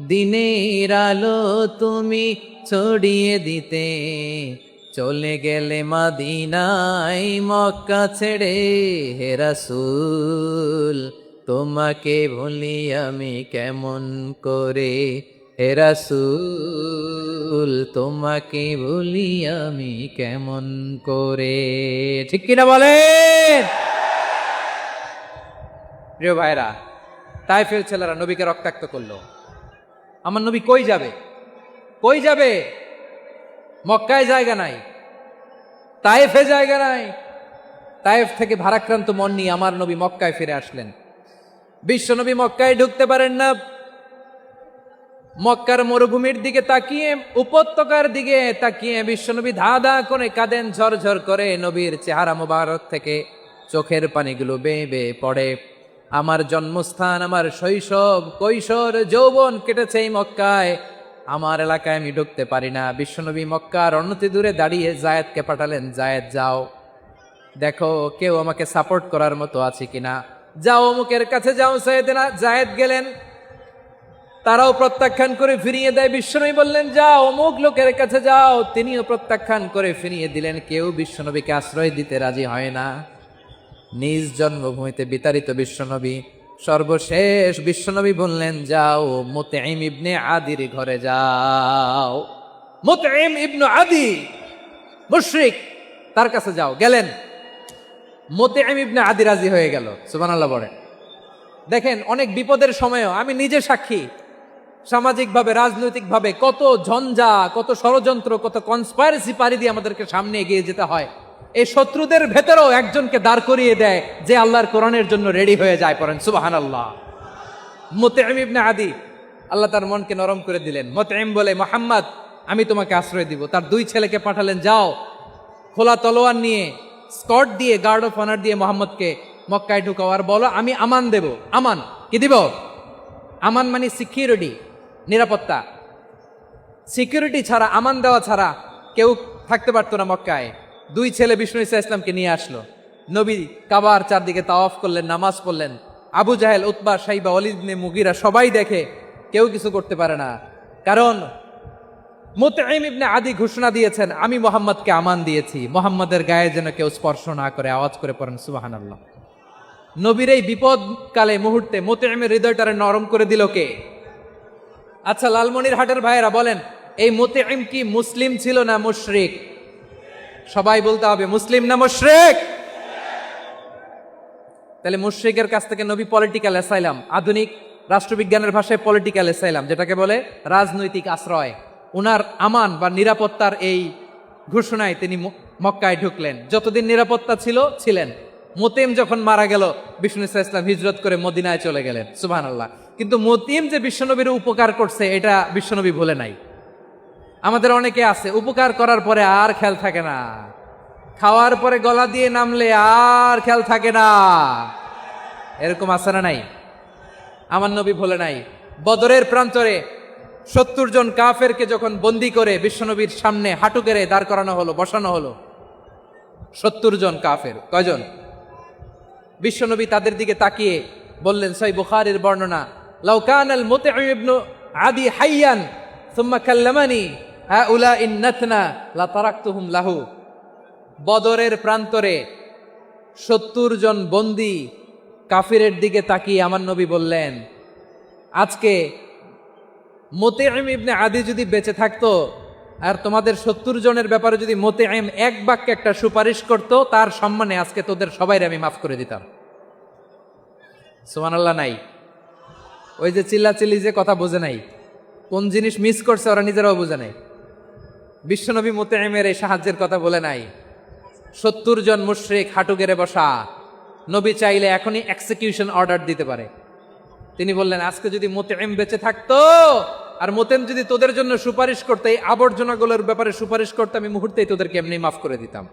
দিনের আলো তুমি ছড়িয়ে দিতে, চলে গেলে মদিনায় মক্কা ছেড়ে। হে রাসূল তোমাকে ভুলি আমি কেমন করে, হে রাসূল তোমাকে ভুলি আমি কেমন করে। ঠিক কিনা বলেন? প্রিয় ভাইরা, তায়েফের ছেলেরা নবীকে রক্তাক্ত করলো। আমার নবী কই যাবে? কই যাবে? মক্কায় জায়গা নাই, তায়েফে জায়গা নাই। তায়েফ থেকে ভারাক্রান্ত মন নিয়ে আমার নবী মক্কায় ফিরে আসলেন। বিশ্ব নবী মক্কায় ঢুকতে পারেন না। মক্কার মরুভূমির দিকে তাকিয়ে, উপত্যকার দিকে তাকিয়ে বিশ্বনবী ধা ধা করে কাঁদেন, ঝরঝর করে নবীর চেহারা মুবারক থেকে চোখের পানিগুলো বেয়ে বেয়ে পড়ে। আমার জন্মস্থান, আমার শৈশব, কৈশোর, যৌবন কেটেছে এই মক্কায়, আমার এলাকায় আমি ঢুকতে পারি না। বিশ্বনবী মক্কার অনতি দূরে দাঁড়িয়ে জায়েদকে পাঠালেন, জায়েদ যাও দেখো কেউ আমাকে সাপোর্ট করার মতো আছে কিনা, যাও অমুকের কাছে যাও। জায়েদ গেলেন, তারাও প্রত্যাখ্যান করে ফিরিয়ে দেয়। বিশ্বনবী বললেন যাও অমুক লোকের কাছে যাও, তিনিও প্রত্যাখ্যান করে ফিরিয়ে দিলেন। কেউ বিশ্বনবীকে আশ্রয় দিতে রাজি হয় না। নিজ জন্মভূমিতে বিতাড়িত বিশ্বনবী, সর্বশেষ বিশ্বনবী বললেন যাও মুতঈম ইবনে আদির ঘরে যাও। মুতঈম ইবনে আদি মুশরিক, তার কাছে যাও। গেলেন, মুতঈম ইবনে আদি রাজি হয়ে গেল। সুবহানাল্লাহ বলেন। দেখেন, অনেক বিপদের সময়ও আমি নিজে সাক্ষী, সামাজিকভাবে, রাজনৈতিকভাবে কত ঝঞ্ঝা, কত ষড়যন্ত্র, কত কনস্পাইরেসি পাড়ি দিয়ে আমাদেরকে সামনে এগিয়ে যেতে হয়। এই শত্রুদের ভেতরেও একজনকে দাঁড় করিয়ে দেয় যে আল্লাহর কোরআনের জন্য রেডি হয়ে যায়। পড়েন সুবহানাল্লাহ। মুতঈম ইবনে আদি, আল্লাহ তার মনকে নরম করে দিলেন। মুতঈম বলে, মোহাম্মদ আমি তোমাকে আশ্রয় দিব। তার দুই ছেলেকে পাঠালেন, যাও খোলা তলোয়ার নিয়ে, স্কট দিয়ে, গার্ড অফ অনার দিয়ে মোহাম্মদকে মক্কায় ঢুকাও, আর বলো আমি আমান দেব। আমান কি দিব? আমান মানে সিকিউরিটি, নিরাপত্তা। সিকিউরিটি ছাড়া, আমান দেওয়া ছাড়া কেউ থাকতে পারতো না মক্কায়। দুই ছেলে বিষ্ণু ঈসা ইসলামকে নিয়ে আসলো। নবী কাবার চারদিকে তাওয়াফ করলেন, নামাজ পড়লেন। আবু জাহেল, উতবা, শাইবা, ওয়ালিদ ইবনে মুগীরা সবাই দেখে, কেউ কিছু করতে পারে না। কারণ মুতঈম ইবনে আদি ঘোষণা দিয়েছেন, আমি মোহাম্মদকে আমান দিয়েছি, মোহাম্মদের গায়ে যেন কেউ স্পর্শ না করে। আওয়াজ করে পড়েন সুবহানাল্লাহ। নবীর এই বিপদকালে মুহূর্তে মুতঈমের হৃদয়টারে নরম করে দিল কে? আচ্ছা, লালমনিরহাটের ভাইয়েরা বলেন, এই মুতঈম কি মুসলিম ছিল না মুশরিক? সবাই বলতে হবে, মুসলিম না মুশরিক? তাহলে মুশরিকের কাছ থেকে নবী পলিটিক্যাল অ্যাসাইলাম, আধুনিক রাষ্ট্রবিজ্ঞানের ভাষায় পলিটিক্যাল অ্যাসাইলাম, যেটাকে বলে রাজনৈতিক আশ্রয়, উনার আমান বা নিরাপত্তার এই ঘোষণায় তিনি মক্কায় ঢুকলেন। যতদিন নিরাপত্তা ছিল ছিলেন। মুতঈম যখন মারা গেল, বিষ্ণু ঈসা ইসলাম হিজরত করে মদিনায় চলে গেলেন। সুবহানাল্লাহ। কিন্তু মুতঈম যে বিশ্বনবীর উপকার করছে, এটা বিশ্বনবী ভুলে নাই। আমাদের অনেকে আছে, উপকার করার পরে আর খেয়াল থাকে না, খাওয়ার পরে গলা দিয়ে নামলে আর খেয়াল থাকে না। এরকম আছে না নাই? আমার নবী ভুলে নাই। বদরের প্রান্তরে 70 জন কাফেরকে যখন বন্দী করে বিশ্বনবীর সামনে হাঁটু গেড়ে দাঁড় করানো হলো, বসানো হলো, 70 জন কাফের। কয়জন? বিশ্বনবী তাদের দিকে তাকিয়ে বললেন, সহিহ বুখারীর বর্ণনা, লাউ কানাল মুতঈম ইবনে আদি হাইয়ান সুম্মা কাল্লামানি হাউলা ইন্নাতনা লা তারাকতুহুম লাহু। বদরের প্রান্তরে 70 জন বন্দী কাফিরের দিকে তাকিয়ে আমার নবী বললেন, আজকে মুতঈম ইবনে আদি যদি বেঁচে থাকতো আর তোমাদের 70 জনের ব্যাপারে যদি মুতঈম এক বাক্যে একটা সুপারিশ করত, তার সম্মানে আজকে তোদের সবাইরে আমি মাফ করে দিতাম। সুবহানাল্লাহ। নাই ওই যে চিল্লাচিল্লি, যে কথা বোঝে নাই, কোন জিনিস মিস করছে ওরা নিজেরাও বোঝে নাই। বিশ্বনবী মুতঈমের এই সাহায্যের কথা বলে নাই। 70 জন মুশরিক হাঁটু গেড়ে বসা, নবী চাইলে এখনই এক্সিকিউশন অর্ডার দিতে পারে। তিনি বললেন, আজকে যদি মুতঈম বেঁচে থাকতো আর মুতঈম যদি তোদের জন্য সুপারিশ করতে, এই আবর্জনাগুলোর ব্যাপারে সুপারিশ করতে, আমি মুহূর্তেই তোদেরকে এমনি মাফ করে দিতাম।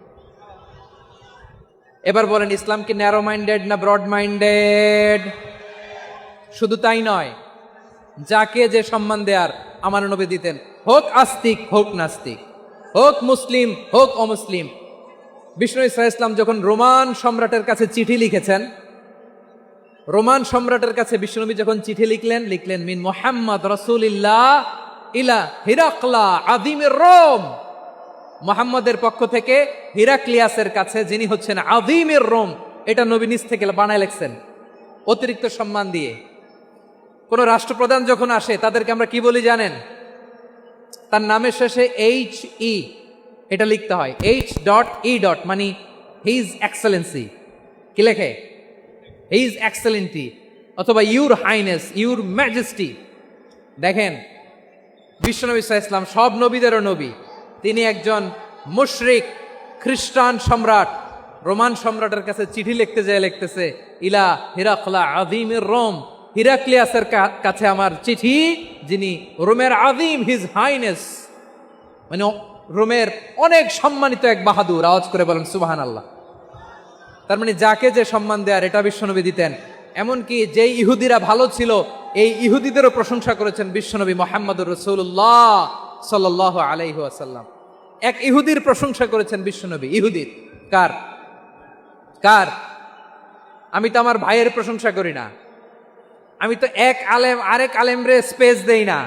এবার বলেন, ইসলাম কি ন্যারো মাইন্ডেড না ব্রড মাইন্ডেড? শুধু তাই নয়, যাকে যে সম্মান দেয়ার আমার নবী দিতেন, হোক আস্তিক হোক নাস্তিক, হোক মুসলিম হোক অমুসলিম। বিষ্ণু ঈসা ইসলাম যখন রোমান সম্রাটের কাছে চিঠি লিখেছেন, রোমান সম্রাটের কাছে বিশ্বনবী যখন চিঠি লিখলেন মিন মুহাম্মদ রাসূলিল্লাহ ইলা হিরাকলা আযীমির রোম, মুহাম্মদের পক্ষ থেকে হিরাক্লিয়াসের কাছে, যিনি হচ্ছেন আযীমির রোম। এটা নবী নিজ থেকে বানায় লিখছেন, অতিরিক্ত সম্মান দিয়ে। কোন রাষ্ট্রপ্রধান যখন আসে, তাদেরকে আমরা কি বলি জানেন? তার নামের শেষে HE এটা লিখতে হয়, H.E. মানে হিজ এক্সেলেন্সি। কি লেখে? হিজ এক্সেলেন্টি, অথবা ইউর হাইনেস, ইউর ম্যাজেস্টি। দেখেন, বিশ্বনবী সাল্লাল্লাহু আলাইহি ওয়াসাল্লাম সব নবীদেরও নবী। তিনি একজন মুশরিক খ্রিস্টান সম্রাট, রোমান সম্রাটের কাছে চিঠি লিখতে যায়, লিখতেছে, ইলা হিরাকলা আযীমির রোম, হিরাক্লিয়াসের কাছে আমার চিঠি, যিনি রোমের আযীম, হিজ হাইনেস, মানে রোমের অনেক সম্মানিত এক বাহাদুর। আওয়াজ করে বলেন সুবহানাল্লাহ। তার মানে যাকে যে সম্মান দেয়ার, এটা বিশ্বনবী দিতেন। এমনকি যেই ইহুদিরা ভালো ছিল, এই ইহুদিদেরও প্রশংসা করেছেন বিশ্বনবী মুহাম্মদুর রাসূলুল্লাহ সাল্লাল্লাহু আলাইহি ওয়াসাল্লাম। এক ইহুদির প্রশংসা করেছেন বিশ্বনবী। ইহুদির কার? কার? আমি তো আমার ভাইয়ের প্রশংসা করি না, আমি তো এক আলেম আরেক আলেমরে স্পেস দেই না,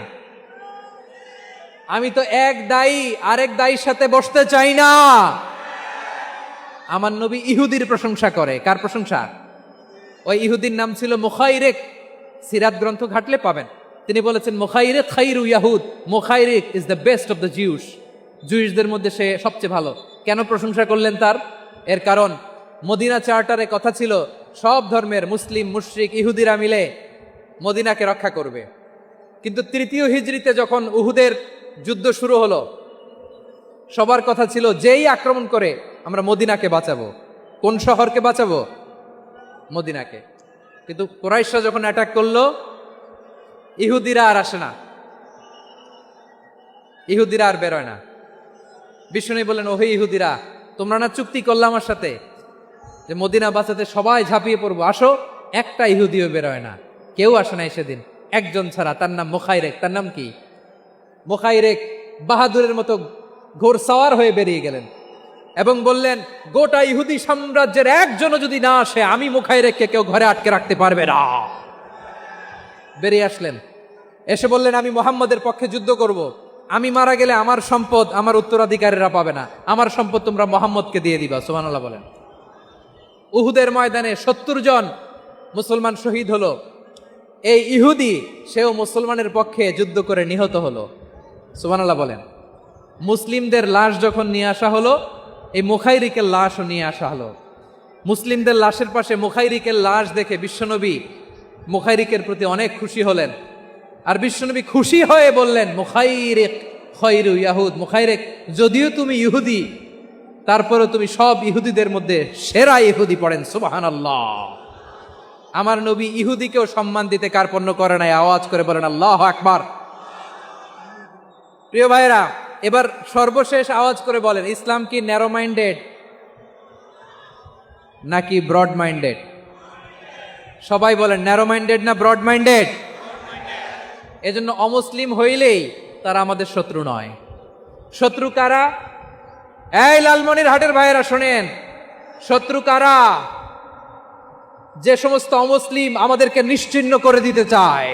আমি তো এক দায়ী আরেক দায়ীর সাথে বসতে চাই না। আমার নবী ইহুদির প্রশংসা করে। কার প্রশংসা? ওই ইহুদির নাম ছিল মুখাইরিক। সিরাত গ্রন্থ ঘাটলে পাবেন। তিনি বলেছেন, মুখাইরিক খাইরু ইয়াহুদ, Mukhayriq is the best of the Jews. জুইশদের মধ্যে সে সবচেয়ে ভালো। কেন প্রশংসা করলেন তার? এর কারণ মদিনা চার্টারে কথা ছিল, সব ধর্মের মুসলিম, মুশরিক, ইহুদিরা মিলে মদিনাকে রক্ষা করবে। কিন্তু তৃতীয় হিজরিতে যখন উহুদের যুদ্ধ শুরু হলো, সবার কথা ছিল যেই আক্রমণ করে আমরা মদিনাকে বাঁচাবো। কোন শহরকে বাঁচাবো? মদিনাকে। কিন্তু কুরাইশরা যখন অ্যাটাক করলো, ইহুদিরা আর আসে না, ইহুদিরা আর বেরোয় না। বিষ্ণু বললেন, ওহে ইহুদিরা, তোমরা না চুক্তি করলে আমার সাথে যে মদিনা বাঁচাতে সবাই ঝাঁপিয়ে পড়বো, আসো। একটা ইহুদিও বেরোয় না, কেউ আসে নাই সেদিন, একজন ছাড়া। তার নাম মুখাইরেক। তার নাম কি? মুখাইরেক বাহাদুরের মতো ঘোড়সাওয়ার হয়ে বেরিয়ে গেলেন এবং বললেন, গোটা ইহুদি সাম্রাজ্যের একজনও যদি না আসে, আমি মুখাইরেককে কেউ ঘরে আটকে রাখতে পারবে না। বেরিয়ে আসলেন, এসে বললেন, আমি মুহাম্মদের পক্ষে যুদ্ধ করব। আমি মারা গেলে আমার সম্পদ আমার উত্তরাধিকারীরা পাবে না, আমার সম্পদ তোমরা মুহাম্মদকে দিয়ে দিবা। সুবহানাল্লাহ বলেন। উহুদের ময়দানে 70 জন মুসলমান শহীদ হলো। এই ইহুদি, সেও মুসলমানের পক্ষে যুদ্ধ করে নিহত হলো। সুবহানাল্লাহ বলেন। মুসলিমদের লাশ যখন নিয়ে আসা হলো, এই মুখাইরিকের লাশও নিয়ে আসা হলো। মুসলিমদের লাশের পাশে মুখাইরিকের লাশ দেখে বিশ্বনবী মুখাইরিকের প্রতি অনেক খুশি হলেন। আর বিশ্বনবী খুশি হয়ে বললেন, মুখাইরিক খয়রু ইয়াহুদ। মুখাইরিক, যদিও তুমি ইহুদি, তারপরে তুমি সব ইহুদিদের মধ্যে সেরা ইহুদি। পড়েন সুবহানাল্লাহ। আমার নবী ইহুদিকেও সম্মান দিতে কার্পণ্য করে নাই। আওয়াজ করে বলেন আল্লাহু আকবার। প্রিয় ভাইরা, এবার সর্বশেষ আওয়াজ করে বলেন, ইসলাম কি ন্যারো মাইন্ডেড নাকি ব্রড মাইন্ডেড? সবাই বলেন, ন্যারো মাইন্ডেড না ব্রড মাইন্ডেড? এজন্য অমুসলিম হইলেই তারা আমাদের শত্রু নয়। শত্রু কারা? এই লালমনির হাটের ভাইয়েরা শোনেন, শত্রু কারা? যে সমস্ত অমুসলিম আমাদেরকে নিশ্চিহ্ন করে দিতে চায়,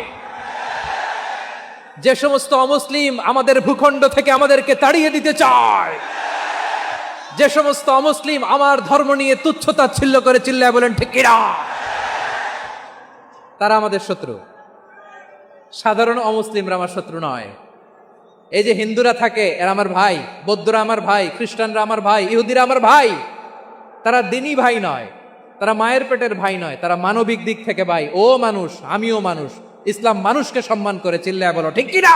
যে সমস্ত অমুসলিম আমাদের ভূখণ্ড থেকে আমাদেরকে তাড়িয়ে দিতে চায়, যে সমস্ত অমুসলিম আমার ধর্ম নিয়ে তুচ্ছতাচ্ছিল্য করে চিল্লায় বলেন ঠিক কিনা, তারা আমাদের শত্রু। সাধারণ অমুসলিমরা আমার শত্রু নয়। এই যে হিন্দুরা থাকে, এরা আমার ভাই, বৌদ্ধরা আমার ভাই, খ্রিস্টানরা আমার ভাই, ইহুদিরা আমার ভাই। তারা দিনই ভাই নয়, তারা মায়ের পেটের ভাই নয়, তারা মানবিক দিক থেকে ভাই। ও মানুষ, আমিও মানুষ। ইসলাম মানুষকে সম্মান করে, চিল্লায় বলো ঠিক কিনা।